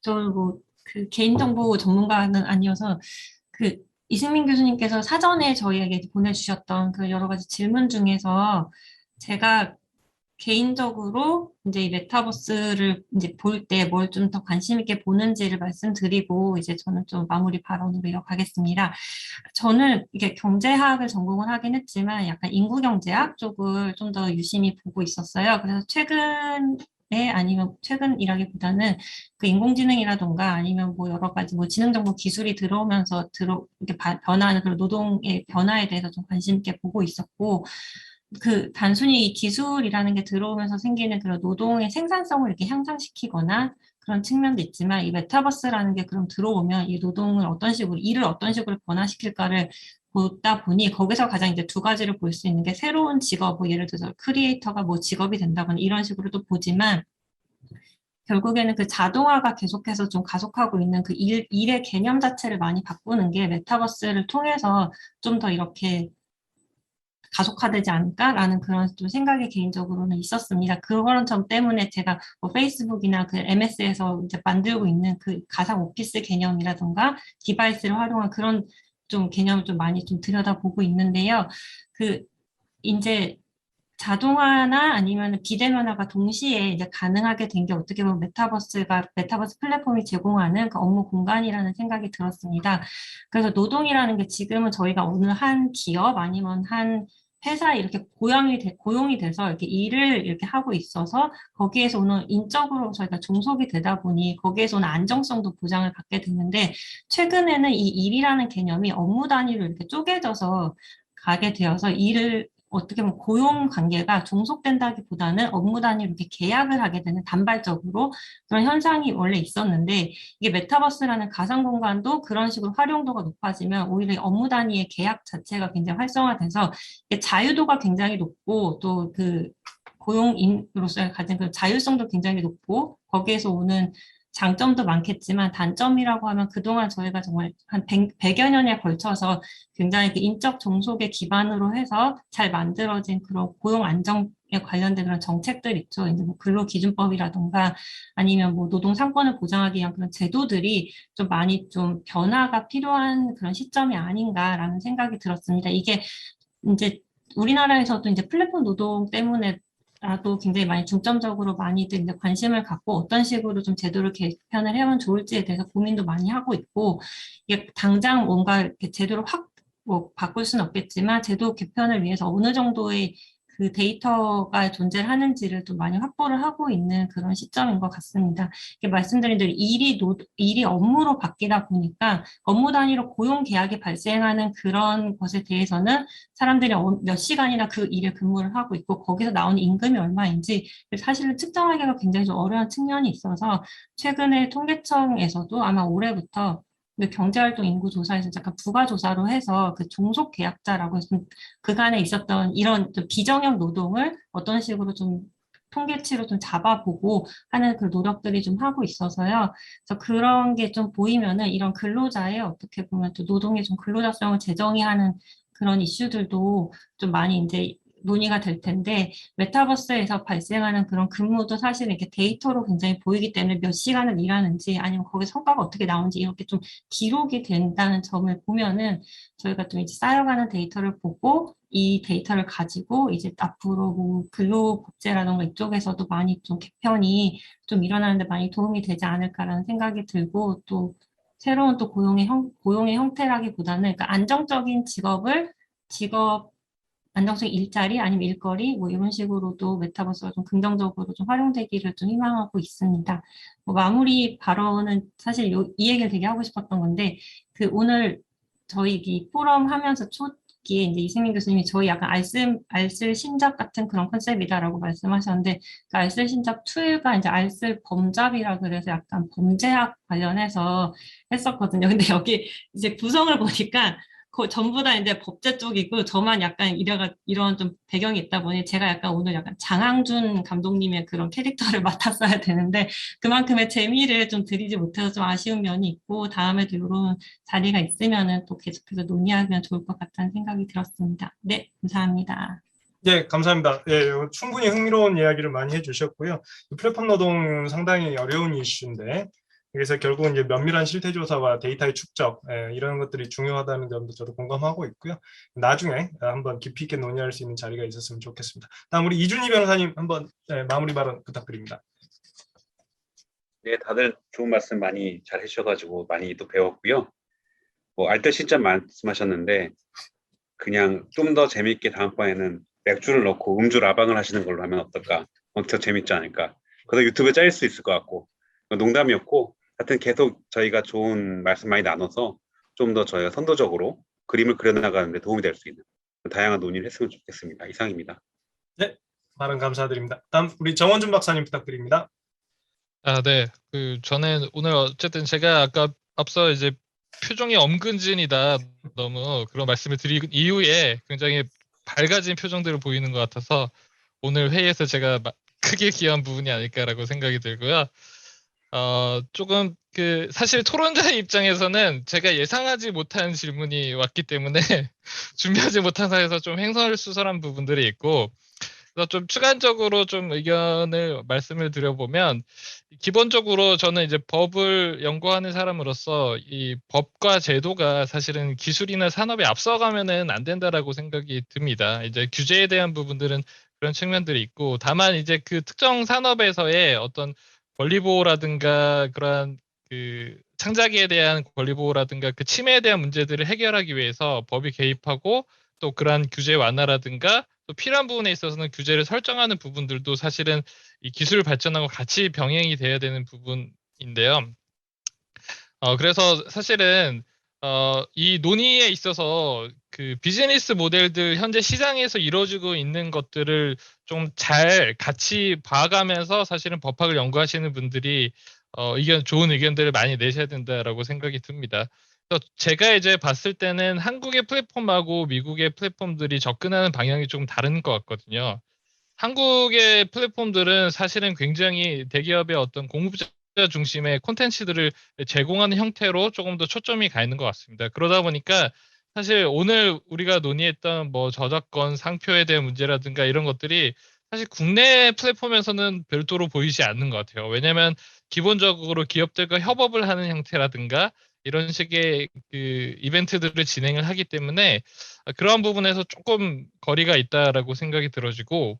저는 뭐 그 개인정보 전문가는 아니어서 그 이승민 교수님께서 사전에 저희에게 보내주셨던 그 여러 가지 질문 중에서 제가 개인적으로 이제 이 메타버스를 이제 볼 때 뭘 좀 더 관심 있게 보는지를 말씀드리고 이제 저는 좀 마무리 발언으로 이어가겠습니다. 저는 이게 경제학을 전공을 하긴 했지만 약간 인구경제학 쪽을 좀 더 유심히 보고 있었어요. 그래서 아니면 최근이라기보다는 그 인공지능이라던가 아니면 뭐 여러 가지 뭐 지능정보 기술이 들어오면서 이렇게 변화하는 그런 노동의 변화에 대해서 좀 관심 있게 보고 있었고, 그 단순히 이 기술이라는 게 들어오면서 생기는 그런 노동의 생산성을 이렇게 향상시키거나 그런 측면도 있지만 이 메타버스라는 게 그럼 들어오면 이 노동을 일을 어떤 식으로 변화시킬까를 보다 보니 거기서 가장 이제 두 가지를 볼 수 있는 게 새로운 직업, 뭐 예를 들어서 크리에이터가 뭐 직업이 된다거나 이런 식으로도 보지만 결국에는 그 자동화가 계속해서 좀 가속하고 있는 그 일의 개념 자체를 많이 바꾸는 게 메타버스를 통해서 좀 더 이렇게 가속화되지 않을까라는 그런 좀 생각이 개인적으로는 있었습니다. 그런 점 때문에 제가 뭐 페이스북이나 그 MS에서 이제 만들고 있는 그 가상 오피스 개념이라던가 디바이스를 활용한 그런 좀 개념을 좀 많이 좀 들여다보고 있는데요. 그 이제 자동화나 아니면 비대면화가 동시에 이제 가능하게 된 게 어떻게 보면 메타버스 플랫폼이 제공하는 그 업무 공간이라는 생각이 들었습니다. 그래서 노동이라는 게 지금은 저희가 어느 한 기업 아니면 한 회사에 이렇게 고용이 돼서 이렇게 일을 이렇게 하고 있어서 거기에서 오는 인적으로 저희가 종속이 되다 보니 거기에서 오는 안정성도 보장을 받게 됐는데 최근에는 이 일이라는 개념이 업무 단위로 이렇게 쪼개져서 가게 되어서 일을 어떻게 보면 고용 관계가 종속된다기보다는 업무 단위로 이렇게 계약을 하게 되는 단발적으로 그런 현상이 원래 있었는데 이게 메타버스라는 가상 공간도 그런 식으로 활용도가 높아지면 오히려 업무 단위의 계약 자체가 굉장히 활성화돼서 이게 자유도가 굉장히 높고 또 그 고용인으로서의 가진 그 자율성도 굉장히 높고 거기에서 오는 장점도 많겠지만 단점이라고 하면 그동안 저희가 정말 한 100여 년에 걸쳐서 굉장히 그 인적 종속의 기반으로 해서 잘 만들어진 그런 고용 안정에 관련된 그런 정책들 있죠. 이제 뭐 근로기준법이라든가 아니면 뭐 노동 상권을 보장하기 위한 그런 제도들이 좀 많이 좀 변화가 필요한 그런 시점이 아닌가라는 생각이 들었습니다. 이게 이제 우리나라에서도 이제 플랫폼 노동 때문에 라도 굉장히 많이 중점적으로 많이들 이제 관심을 갖고 어떤 식으로 좀 제도를 개편을 해면 좋을지에 대해서 고민도 많이 하고 있고 이게 당장 뭔가 이렇게 제도를 확 뭐 바꿀 수는 없겠지만 제도 개편을 위해서 어느 정도의 그 데이터가 존재를 하는지를 또 많이 확보를 하고 있는 그런 시점인 것 같습니다. 이렇게 말씀드린 대로 일이 업무로 바뀌다 보니까 업무 단위로 고용 계약이 발생하는 그런 것에 대해서는 사람들이 몇 시간이나 그 일에 근무를 하고 있고 거기서 나오는 임금이 얼마인지 사실은 측정하기가 굉장히 좀 어려운 측면이 있어서 최근에 통계청에서도 아마 올해부터 경제활동 인구조사에서 잠깐 부가조사로 해서 그 종속 계약자라고 해서 그간에 있었던 이런 좀 비정형 노동을 어떤 식으로 좀 통계치로 좀 잡아보고 하는 그 노력들이 좀 하고 있어서요. 그래서 그런 게 좀 보이면은 이런 근로자의 어떻게 보면 또 노동의 좀 근로자성을 재정의하는 그런 이슈들도 좀 많이 이제 논의가 될 텐데 메타버스에서 발생하는 그런 근무도 사실 이렇게 데이터로 굉장히 보이기 때문에 몇 시간을 일하는지 아니면 거기 성과가 어떻게 나오는지 이렇게 좀 기록이 된다는 점을 보면은 저희가 좀 이제 쌓여가는 데이터를 보고 이 데이터를 가지고 이제 앞으로 뭐 근로복지라던가 이쪽에서도 많이 좀 개편이 좀 일어나는데 많이 도움이 되지 않을까라는 생각이 들고 또 새로운 또 고용의 형태라기보다는 그러니까 안정적인 직업 안정적 일자리 아니면 일거리 뭐 이런 식으로도 메타버스가 좀 긍정적으로 좀 활용되기를 좀 희망하고 있습니다. 뭐 마무리 발언은 사실 이 얘기를 되게 하고 싶었던 건데 그 오늘 저희 이 포럼 하면서 초기에 이제 이승민 교수님이 저희 약간 알쓸 신잡 같은 그런 컨셉이다라고 말씀하셨는데 그 알쓸 신잡 2가 이제 알쓸 범잡이라 그래서 약간 범죄학 관련해서 했었거든요. 근데 여기 이제 구성을 보니까 전부 다 이제 법제 쪽이고 저만 약간 이런 좀 배경이 있다 보니 제가 약간 오늘 약간 장항준 감독님의 그런 캐릭터를 맡았어야 되는데 그만큼의 재미를 좀 드리지 못해서 좀 아쉬운 면이 있고 다음에도 이런 자리가 있으면은 또 계속해서 논의하면 좋을 것 같다는 생각이 들었습니다. 네, 감사합니다. 예, 감사합니다. 예, 충분히 흥미로운 이야기를 많이 해주셨고요. 플랫폼 노동 상당히 어려운 이슈인데, 그래서 결국은 이제 면밀한 실태 조사와 데이터의 축적, 이런 것들이 중요하다는 점도 저도 공감하고 있고요. 나중에 한번 깊이 있게 논의할 수 있는 자리가 있었으면 좋겠습니다. 다음 우리 이준희 변호사님 한번 마무리 발언 부탁드립니다. 네, 다들 좋은 말씀 많이 잘 해주셔가지고 많이 또 배웠고요. 뭐 알뜰 시점 말씀하셨는데 그냥 좀 더 재밌게 다음번에는 맥주를 넣고 음주 라방을 하시는 걸로 하면 어떨까? 더 재밌지 않을까? 그래서 유튜브에 짜일 수 있을 것 같고 농담이었고 하여튼 계속 저희가 좋은 말씀 많이 나눠서 좀 더 저희가 선도적으로 그림을 그려나가는 데 도움이 될 수 있는 다양한 논의를 했으면 좋겠습니다. 이상입니다. 네, 발언 감사드립니다. 다음 우리 정원준 박사님 부탁드립니다. 네. 저는 오늘 어쨌든 제가 아까 앞서 이제 표정이 엄근진이다 너무 그런 말씀을 드린 이후에 굉장히 밝아진 표정들을 보이는 것 같아서 오늘 회의에서 제가 크게 기여한 부분이 아닐까라고 생각이 들고요. 조금 사실 토론자의 입장에서는 제가 예상하지 못한 질문이 왔기 때문에 준비하지 못한 사이에서 좀 횡설수설한 부분들이 있고 그래서 좀 추가적으로 좀 의견을 말씀을 드려보면 기본적으로 저는 이제 법을 연구하는 사람으로서 이 법과 제도가 사실은 기술이나 산업에 앞서가면은 안 된다라고 생각이 듭니다. 이제 규제에 대한 부분들은 그런 측면들이 있고 다만 이제 그 특정 산업에서의 어떤 권리 보호라든가 그러한 창작에 대한 권리 보호라든가 그 침해에 대한 문제들을 해결하기 위해서 법이 개입하고 또 그러한 규제 완화라든가 또 필요한 부분에 있어서는 규제를 설정하는 부분들도 사실은 이 기술 발전하고 같이 병행이 돼야 되는 부분인데요. 그래서 사실은 이 논의에 있어서 그 비즈니스 모델들 현재 시장에서 이루어지고 있는 것들을 좀 잘 같이 봐가면서 사실은 법학을 연구하시는 분들이 좋은 의견들을 많이 내셔야 된다라고 생각이 듭니다. 그래서 제가 이제 봤을 때는 한국의 플랫폼하고 미국의 플랫폼들이 접근하는 방향이 좀 다른 것 같거든요. 한국의 플랫폼들은 사실은 굉장히 대기업의 어떤 공급자 중심의 콘텐츠들을 제공하는 형태로 조금 더 초점이 가 있는 것 같습니다. 그러다 보니까 사실 오늘 우리가 논의했던 뭐 저작권, 상표에 대한 문제라든가 이런 것들이 사실 국내 플랫폼에서는 별도로 보이지 않는 것 같아요. 왜냐하면 기본적으로 기업들과 협업을 하는 형태라든가 이런 식의 이벤트들을 진행을 하기 때문에 그러한 부분에서 조금 거리가 있다라고 생각이 들어지고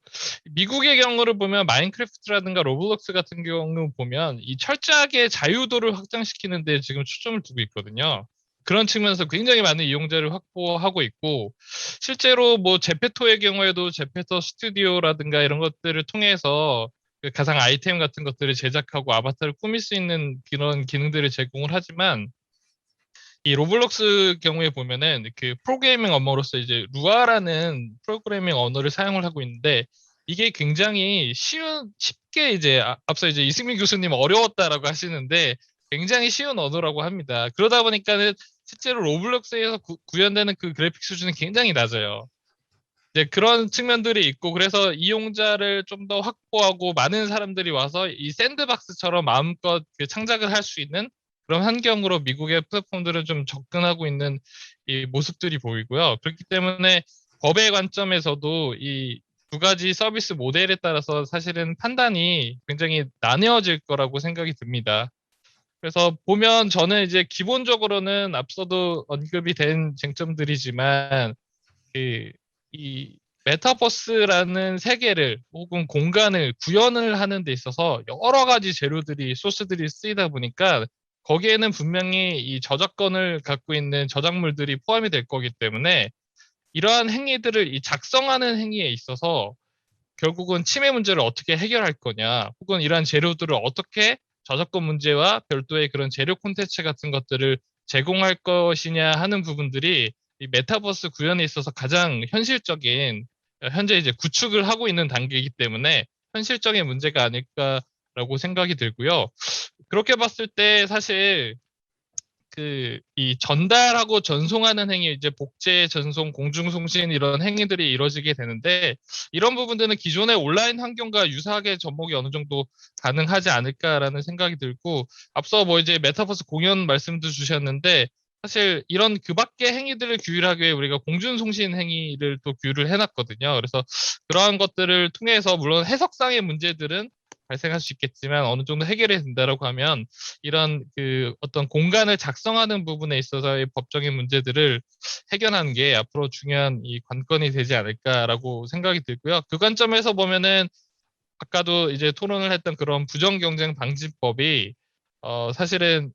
미국의 경우를 보면 마인크래프트라든가 로블록스 같은 경우 보면 이 철저하게 자유도를 확장시키는 데 지금 초점을 두고 있거든요. 그런 측면에서 굉장히 많은 이용자를 확보하고 있고 실제로 뭐 제페토의 경우에도 제페토 스튜디오라든가 이런 것들을 통해서 가상 아이템 같은 것들을 제작하고 아바타를 꾸밀 수 있는 그런 기능들을 제공을 하지만 이 로블록스 경우에 보면은 그 프로그래밍 언어로서 이제 루아라는 프로그래밍 언어를 사용을 하고 있는데 이게 굉장히 쉽게 이제 앞서 이제 이승민 교수님 어려웠다라고 하시는데 굉장히 쉬운 언어라고 합니다. 그러다 보니까는 실제로 로블록스에서 구현되는 그 그래픽 수준은 굉장히 낮아요. 이제 그런 측면들이 있고 그래서 이용자를 좀 더 확보하고 많은 사람들이 와서 이 샌드박스처럼 마음껏 창작을 할 수 있는 그런 환경으로 미국의 플랫폼들은 좀 접근하고 있는 이 모습들이 보이고요. 그렇기 때문에 법의 관점에서도 이 두 가지 서비스 모델에 따라서 사실은 판단이 굉장히 나뉘어질 거라고 생각이 듭니다. 그래서 보면 저는 이제 기본적으로는 앞서도 언급이 된 쟁점들이지만 이 메타버스라는 세계를 혹은 공간을 구현을 하는 데 있어서 여러 가지 재료들이 소스들이 쓰이다 보니까 거기에는 분명히 이 저작권을 갖고 있는 저작물들이 포함이 될 거기 때문에 이러한 행위들을 이 작성하는 행위에 있어서 결국은 침해 문제를 어떻게 해결할 거냐 혹은 이러한 재료들을 어떻게 저작권 문제와 별도의 그런 재료 콘텐츠 같은 것들을 제공할 것이냐 하는 부분들이 이 메타버스 구현에 있어서 가장 현실적인 현재 이제 구축을 하고 있는 단계이기 때문에 현실적인 문제가 아닐까라고 생각이 들고요. 그렇게 봤을 때 사실 이 전달하고 전송하는 행위, 이제 복제, 전송, 공중송신 이런 행위들이 이루어지게 되는데 이런 부분들은 기존의 온라인 환경과 유사하게 접목이 어느 정도 가능하지 않을까라는 생각이 들고 앞서 뭐 이제 메타버스 공연 말씀도 주셨는데 사실 이런 그 밖의 행위들을 규율하기 위해 우리가 공중송신 행위를 또 규율을 해놨거든요. 그래서 그러한 것들을 통해서 물론 해석상의 문제들은 발생할 수 있겠지만 어느 정도 해결이 된다라고 하면 이런 그 어떤 공간을 작성하는 부분에 있어서의 법적인 문제들을 해결하는 게 앞으로 중요한 이 관건이 되지 않을까라고 생각이 들고요. 그 관점에서 보면은 아까도 이제 토론을 했던 그런 부정경쟁 방지법이 사실은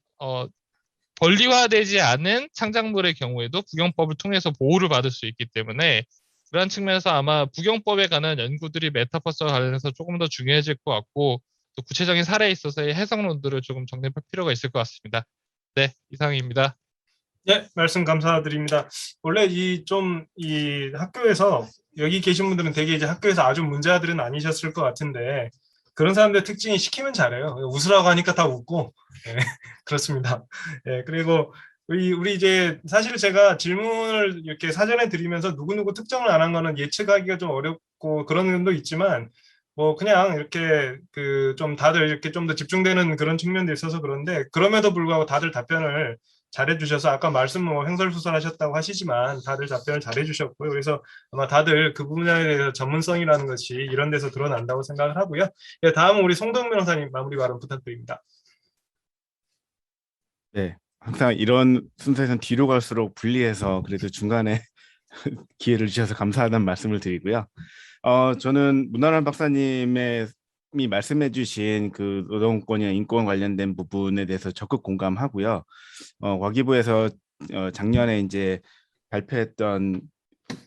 권리화되지 않은 창작물의 경우에도 부경법을 통해서 보호를 받을 수 있기 때문에 그런 측면에서 아마 부경법에 관한 연구들이 메타버스와 관련해서 조금 더 중요해질 것 같고 또 구체적인 사례에 있어서의 해석론들을 조금 정립할 필요가 있을 것 같습니다. 네, 이상입니다. 네, 말씀 감사드립니다. 원래 이 학교에서 여기 계신 분들은 되게 이제 학교에서 아주 문제아들은 아니셨을 것 같은데 그런 사람들 특징이 시키면 잘해요. 웃으라고 하니까 다 웃고 네, 그렇습니다. 네, 그리고 우리 이제 사실 제가 질문을 이렇게 사전에 드리면서 누구누구 특정을 안 한 거는 예측하기가 좀 어렵고 그런 면도 있지만 뭐 그냥 이렇게 좀 다들 이렇게 좀 더 집중되는 그런 측면도 있어서 그런데 그럼에도 불구하고 다들 답변을 잘해주셔서 아까 말씀 뭐 횡설수설하셨다고 하시지만 다들 답변을 잘해주셨고요. 그래서 아마 다들 그 분야에 대해서 전문성이라는 것이 이런 데서 드러난다고 생각을 하고요. 예, 다음은 우리 송동 변호사님 마무리 발언 부탁드립니다. 네, 항상 이런 순서에선 뒤로 갈수록 불리해서 그래도 중간에 기회를 주셔서 감사하다는 말씀을 드리고요. 저는 문화란 박사님이 말씀해주신 그 노동권이나 인권 관련된 부분에 대해서 적극 공감하고요. 과기부에서 작년에 이제 발표했던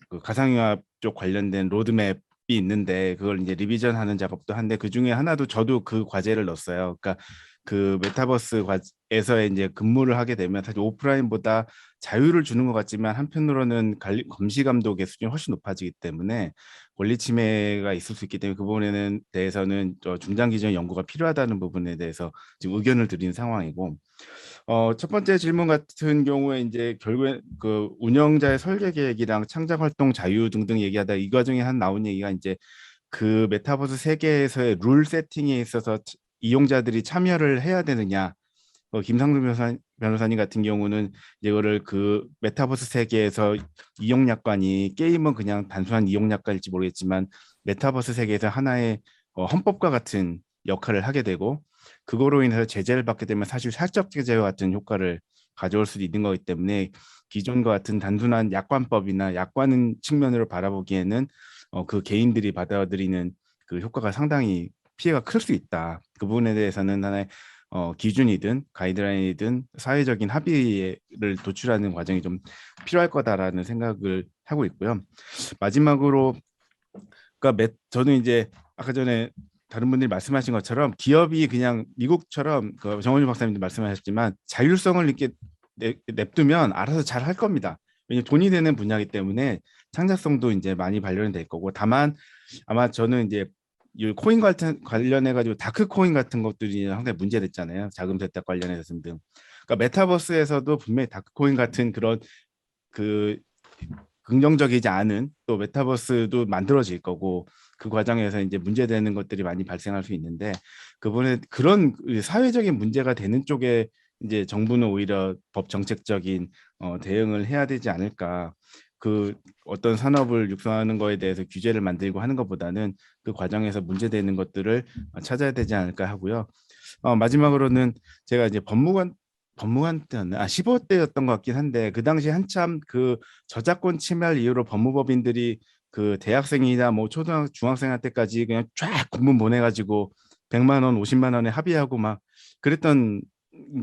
그 가상융합 쪽 관련된 로드맵이 있는데 그걸 이제 리비전하는 작업도 한데 그 중에 하나도 저도 그 과제를 넣었어요. 그러니까 그 메타버스에서 이제 근무를 하게 되면 사실 오프라인보다 자유를 주는 것 같지만 한편으로는 감시 감독의 수준이 훨씬 높아지기 때문에 권리 침해가 있을 수 있기 때문에 그 부분에 대해서는 중장기적 연구가 필요하다는 부분에 대해서 지금 의견을 드린 상황이고 첫 번째 질문 같은 경우에 이제 결국에 그 운영자의 설계 계획이랑 창작 활동 자유 등등 얘기하다 이 과정에 나온 얘기가 이제 그 메타버스 세계에서의 룰 세팅에 있어서 이용자들이 참여를 해야 되느냐. 김상준 변호사님 같은 경우는 이거를 그 메타버스 세계에서 이용약관이 게임은 그냥 단순한 이용약관일지 모르겠지만 메타버스 세계에서 하나의 헌법과 같은 역할을 하게 되고 그거로 인해서 제재를 받게 되면 사실 사적 제재와 같은 효과를 가져올 수도 있는 거기 때문에 기존과 같은 단순한 약관법이나 약관 측면으로 바라보기에는 그 개인들이 받아들이는 그 효과가 상당히 피해가 클 수 있다. 그 부분에 대해서는 하나의 기준이든 가이드라인이든 사회적인 합의를 도출하는 과정이 좀 필요할 거다라는 생각을 하고 있고요. 마지막으로 그러니까 저는 이제 아까 전에 다른 분들이 말씀하신 것처럼 기업이 그냥 미국처럼 그 정원주 박사님도 말씀하셨지만 자율성을 이렇게 냅두면 알아서 잘 할 겁니다. 왜냐하면 돈이 되는 분야이기 때문에 창작성도 이제 많이 발현이 될 거고 다만 아마 저는 이제 이 코인 관련해 가지고 다크 코인 같은 것들이 상당히 문제됐잖아요. 자금 세탁 관련해서 등등. 그러니까 메타버스에서도 분명히 다크 코인 같은 그런 그 긍정적이지 않은 또 메타버스도 만들어질 거고 그 과정에서 이제 문제되는 것들이 많이 발생할 수 있는데 그분의 그런 사회적인 문제가 되는 쪽에 이제 정부는 오히려 법 정책적인 대응을 해야 되지 않을까. 그 어떤 산업을 육성하는 거에 대해서 규제를 만들고 하는 것보다는 그 과정에서 문제되는 것들을 찾아야 되지 않을까 하고요. 마지막으로는 제가 이제 법무관 때였나? 15대였던 것 같긴 한데 그 당시 한참 그 저작권 침해를 이유로 법무법인들이 그 대학생이나 뭐 초등학생, 중학생한테까지 그냥 쫙 공문 보내가지고 100만 원, 50만 원에 합의하고 막 그랬던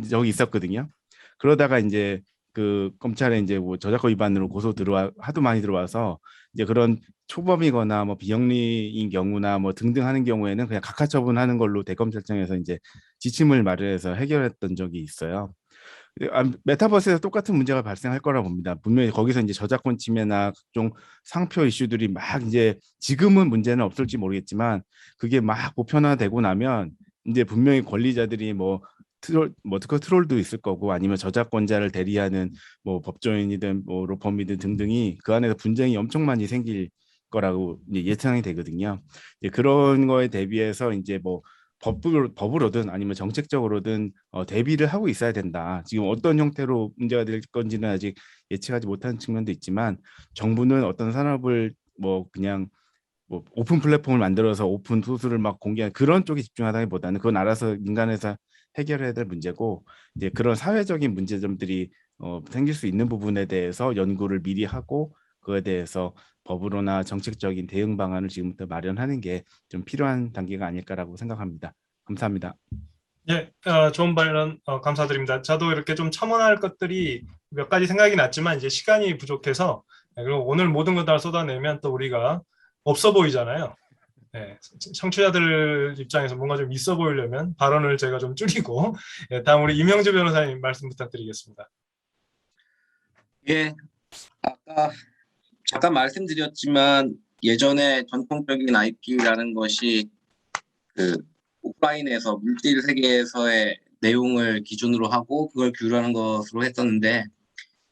적이 있었거든요. 그러다가 이제 그 검찰에 이제 뭐 저작권 위반으로 하도 많이 들어와서 이제 그런 초범이거나 뭐 비영리인 경우나 뭐 등등 하는 경우에는 그냥 각하 처분하는 걸로 대검찰청에서 이제 지침을 마련해서 해결했던 적이 있어요. 메타버스에서 똑같은 문제가 발생할 거라 봅니다. 분명히 거기서 이제 저작권 침해나 각종 상표 이슈들이 막 이제 지금은 문제는 없을지 모르겠지만 그게 막 보편화되고 나면 이제 분명히 권리자들이 뭐 트롤도 있을 거고 아니면 저작권자를 대리하는 뭐 법조인이든 뭐 로펌이든 등등이 그 안에서 분쟁이 엄청 많이 생길 거라고 이제 예상이 되거든요. 이제 그런 거에 대비해서 이제 뭐 법으로든 아니면 정책적으로든 대비를 하고 있어야 된다. 지금 어떤 형태로 문제가 될 건지는 아직 예측하지 못한 측면도 있지만 정부는 어떤 산업을 뭐 그냥 뭐 오픈 플랫폼을 만들어서 오픈 소스를 막 공개하는 그런 쪽에 집중하다기보다는 그건 알아서 민간에서 해결해야 될 문제고 이제 그런 사회적인 문제점들이 생길 수 있는 부분에 대해서 연구를 미리 하고 그거에 대해서 법으로나 정책적인 대응 방안을 지금부터 마련하는 게 좀 필요한 단계가 아닐까라고 생각합니다. 감사합니다. 예, 좋은 발언 감사드립니다. 저도 이렇게 좀 첨언할 것들이 몇 가지 생각이 났지만 이제 시간이 부족해서 그리고 오늘 모든 걸 다 쏟아내면 또 우리가 없어 보이잖아요. 네, 청취자들 입장에서 뭔가 좀 있어 보이려면 발언을 제가 좀 줄이고 다음 우리 임형주 변호사님 말씀 부탁드리겠습니다. 예, 아까 잠깐 말씀드렸지만 예전에 전통적인 IP라는 것이 그 오프라인에서 물질 세계에서의 내용을 기준으로 하고 그걸 규율하는 것으로 했었는데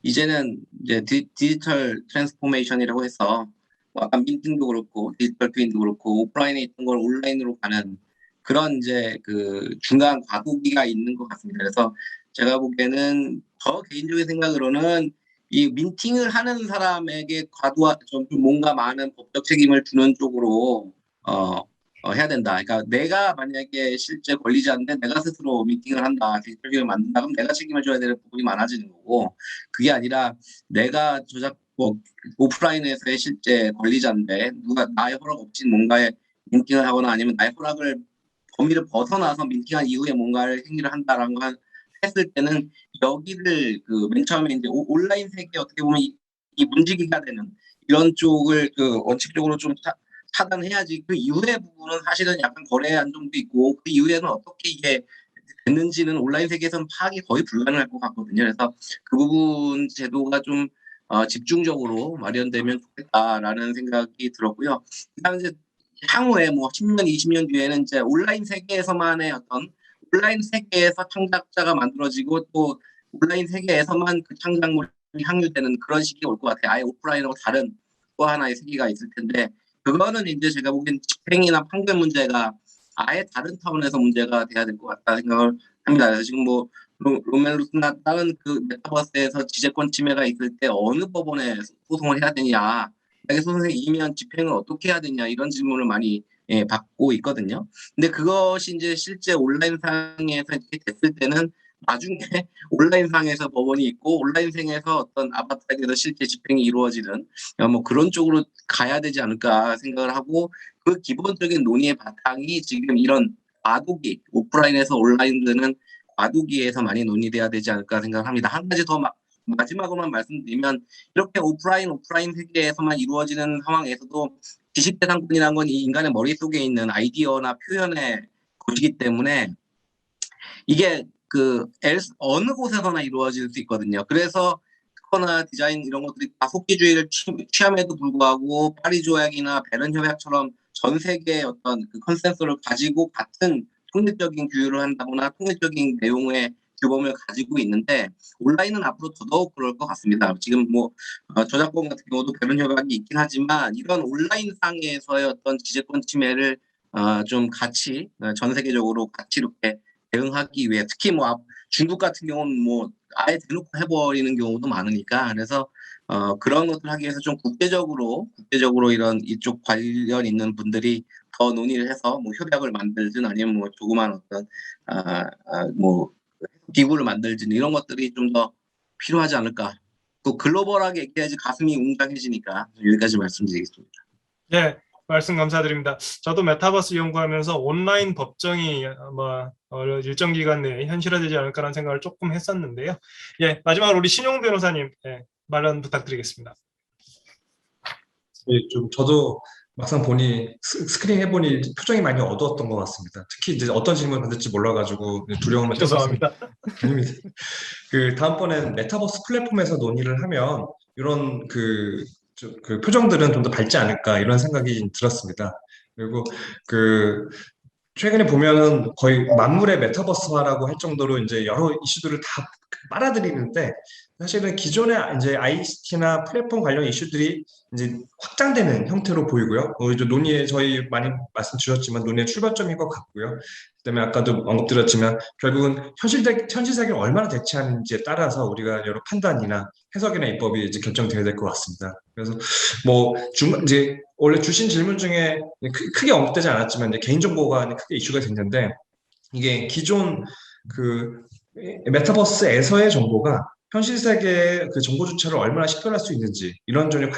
이제는 이제 디지털 트랜스포메이션이라고 해서 뭐 아까 민팅도 그렇고 디지털 트윈도 그렇고 오프라인에 있던 걸 온라인으로 가는 그런 이제 그 중간 과도기가 있는 것 같습니다. 그래서 제가 보기에는 저 개인적인 생각으로는 이 민팅을 하는 사람에게 좀 뭔가 많은 법적 책임을 주는 쪽으로 해야 된다. 그러니까 내가 만약에 실제 권리자인데 내가 스스로 미팅을 한다, 디지털기를 만든다, 그럼 내가 책임을 져야 되는 부분이 많아지는 거고 그게 아니라 내가 오프라인에서의 실제 권리자인데 누가 나의 허락 없이 뭔가에 민팅을 하거나 아니면 나의 허락을 범위를 벗어나서 민팅한 이후에 뭔가를 행위를 한다라는 걸 했을 때는 여기를 그 맨 처음에 이제 온라인 세계 어떻게 보면 이 문지기가 되는 이런 쪽을 그 원칙적으로 좀 차단해야지 그 이후의 부분은 사실은 약간 거래 안정도 있고 그 이후에는 어떻게 이게 됐는지는 온라인 세계에서는 파악이 거의 불가능할 것 같거든요. 그래서 그 부분 제도가 좀 집중적으로 마련되면 좋겠다라는 생각이 들었고요. 그다음에 이제 향후에 뭐 10년, 20년 뒤에는 이제 온라인 세계에서만의 어떤 온라인 세계에서 창작자가 만들어지고 또 온라인 세계에서만 그 창작물이 향유되는 그런 시기가 올 것 같아요. 아예 오프라인하고 다른 또 하나의 세계가 있을 텐데 그거는 이제 제가 보기엔 집행이나 판결 문제가 아예 다른 차원에서 문제가 돼야 될 것 같다 생각을 합니다. 그래서 지금 뭐 로멜로스나 다른 그 메타버스에서 지재권 침해가 있을 때 어느 법원에 소송을 해야 되냐, 만약에 소송에 이면 집행을 어떻게 해야 되냐 이런 질문을 많이 받고 있거든요. 근데 그것이 이제 실제 온라인상에서 이렇게 됐을 때는 나중에 온라인상에서 법원이 있고 온라인상에서 어떤 아바타에서 실제 집행이 이루어지는 뭐 그런 쪽으로 가야 되지 않을까 생각을 하고 그 기본적인 논의의 바탕이 지금 이런 과도기, 오프라인에서 온라인 되는 과도기에서 많이 논의돼야 되지 않을까 생각합니다. 한 가지 더 마지막으로만 말씀드리면 이렇게 오프라인 세계에서만 이루어지는 상황에서도 지식재산권이라는 건 이 인간의 머릿속에 있는 아이디어나 표현의 것이기 때문에 이게 어느 곳에서나 이루어질 수 있거든요. 그래서 특허나 디자인 이런 것들이 다 속기주의를 취함에도 불구하고 파리 조약이나 베른 협약처럼 전 세계의 어떤 그 컨센서스를 가지고 같은 통일적인 규율을 한다거나 통일적인 내용의 규범을 가지고 있는데 온라인은 앞으로 더더욱 그럴 것 같습니다. 지금 뭐 저작권 같은 경우도 베른 협약이 있긴 하지만 이런 온라인상에서의 어떤 지재권 침해를 좀 같이 전 세계적으로 같이 이렇게 대응하기 위해 특히 뭐 중국 같은 경우는 뭐 아예 대놓고 해버리는 경우도 많으니까 그래서 그런 것들 하기 위해서 좀 국제적으로 이런 이쪽 관련 있는 분들이 더 논의를 해서 뭐 협약을 만들든 아니면 뭐 조그만 어떤 뭐 기구를 만들든 이런 것들이 좀 더 필요하지 않을까. 또 글로벌하게 얘기해야지 가슴이 웅장해지니까 여기까지 말씀드리겠습니다. 네, 말씀 감사드립니다. 저도 메타버스 연구하면서 온라인 법정이 뭐 일정 기간 내에 현실화되지 않을까라는 생각을 조금 했었는데요. 예, 마지막으로 우리 신용 변호사님 말씀 부탁드리겠습니다. 예, 좀 저도 막상 보니 스크린 해보니 표정이 많이 어두웠던 것 같습니다. 특히 이제 어떤 질문을 받을지 몰라가지고 두려움을 죄송합니다. 아닙니다. 그 다음번엔 메타버스 플랫폼에서 논의를 하면 이런 그 표정들은 좀 더 밝지 않을까 이런 생각이 들었습니다. 그리고 최근에 보면은 거의 만물의 메타버스화라고 할 정도로 이제 여러 이슈들을 다 빨아들이는데 사실은 기존의 이제 ICT나 플랫폼 관련 이슈들이 이제 확장되는 형태로 보이고요. 이제 논의에 저희 많이 말씀 주셨지만 논의의 출발점인 것 같고요. 그다음에 아까도 언급드렸지만 결국은 현실 세계를 얼마나 대체하는지에 따라서 우리가 여러 판단이나 해석이나 입법이 이제 결정되어야 될 것 같습니다. 그래서 뭐 이제 원래 주신 질문 중에 크게 언급되지 않았지만 이제 개인정보가 크게 이슈가 됐는데 이게 기존 그 메타버스에서의 정보가 현실 세계의 그 정보 주체를 얼마나 식별할 수 있는지 이런 점의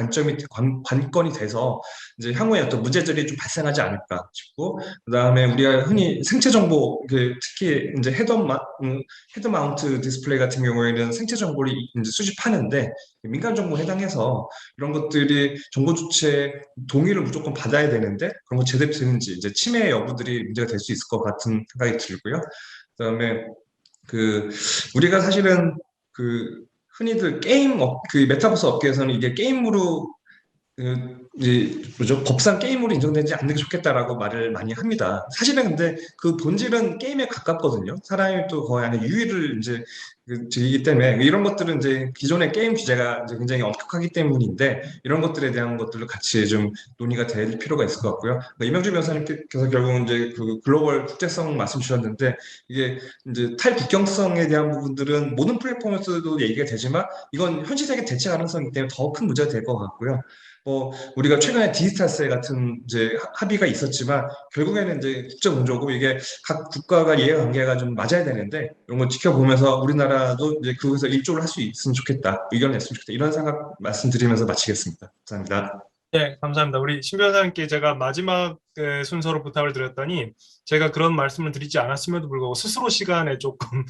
관건이 돼서 이제 향후에 어떤 문제들이 좀 발생하지 않을까 싶고 그다음에 우리가 흔히 생체 정보 특히 이제 헤드 마운트 디스플레이 같은 경우에는 생체 정보를 이제 수집하는데 민간 정보에 해당해서 이런 것들이 정보 주체의 동의를 무조건 받아야 되는데 그런 거 제대로 되는지 이제 침해 여부들이 문제가 될 수 있을 것 같은 생각이 들고요. 그다음에 우리가 사실은 흔히들 그 메타버스 업계에서는 이게 게임으로 이제 법상 게임으로 인정되지 않는 게 좋겠다라고 말을 많이 합니다. 사실은 근데 그 본질은 게임에 가깝거든요. 사람이 또 거의 안에 유의를 이제 즐기기 때문에 이런 것들은 이제 기존의 게임 규제가 이제 굉장히 엄격하기 때문인데 이런 것들에 대한 것들도 같이 좀 논의가 될 필요가 있을 것 같고요. 이명주 변호사님께서 결국은 이제 그 글로벌 국제성 말씀 주셨는데 이게 이제 탈국경성에 대한 부분들은 모든 플랫폼에서도 얘기가 되지만 이건 현실 세계 대체 가능성이기 때문에 더 큰 문제가 될 것 같고요. 우리가 최근에 디지털세 같은 이제 합의가 있었지만 결국에는 이제 국제 공조고 이게 각 국가가 이해관계가 좀 맞아야 되는데 이런 거 지켜보면서 우리나라도 이제 그것에서 일조를 할 수 있으면 좋겠다, 의견을 냈으면 좋겠다 이런 생각 말씀드리면서 마치겠습니다. 감사합니다. 네, 감사합니다. 우리 신 변호사님께 제가 마지막 순서로 부탁을 드렸더니 제가 그런 말씀을 드리지 않았음에도 불구하고 스스로 시간에 조금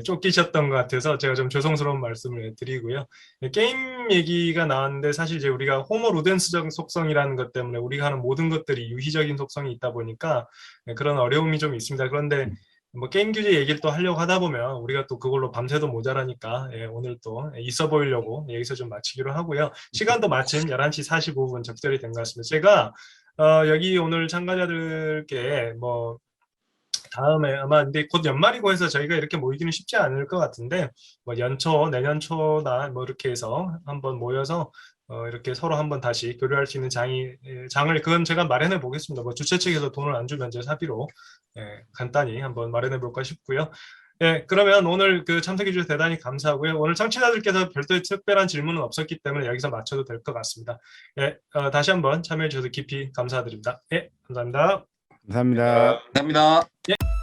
쫓기셨던 것 같아서 제가 좀 죄송스러운 말씀을 드리고요. 게임 얘기가 나왔는데 사실 이제 우리가 호모 루덴스적 속성이라는 것 때문에 우리가 하는 모든 것들이 유희적인 속성이 있다 보니까 그런 어려움이 좀 있습니다. 그런데 뭐 게임 규제 얘기를 또 하려고 하다 보면 우리가 또 그걸로 밤새도 모자라니까 오늘 또 있어 보이려고 여기서 좀 마치기로 하고요. 시간도 마침 11시 45분 적절히 된 것 같습니다. 제가 여기 오늘 참가자들께 뭐 다음에 아마 근데 곧 연말이고 해서 저희가 이렇게 모이기는 쉽지 않을 것 같은데 뭐 연초 내년 초나 뭐 이렇게 해서 한번 모여서 이렇게 서로 한번 다시 교류할 수 있는 장을 그건 제가 마련해 보겠습니다. 뭐 주최 측에서 돈을 안 주면 제 사비로 간단히 한번 마련해 볼까 싶고요. 예, 그러면 오늘 참석해 주셔서 대단히 감사하고요. 오늘 청취자들께서 별도의 특별한 질문은 없었기 때문에 여기서 마쳐도 될 것 같습니다. 예, 다시 한번 참여해 주셔서 깊이 감사드립니다. 예, 감사합니다. 감사합니다. 감사합니다. 예.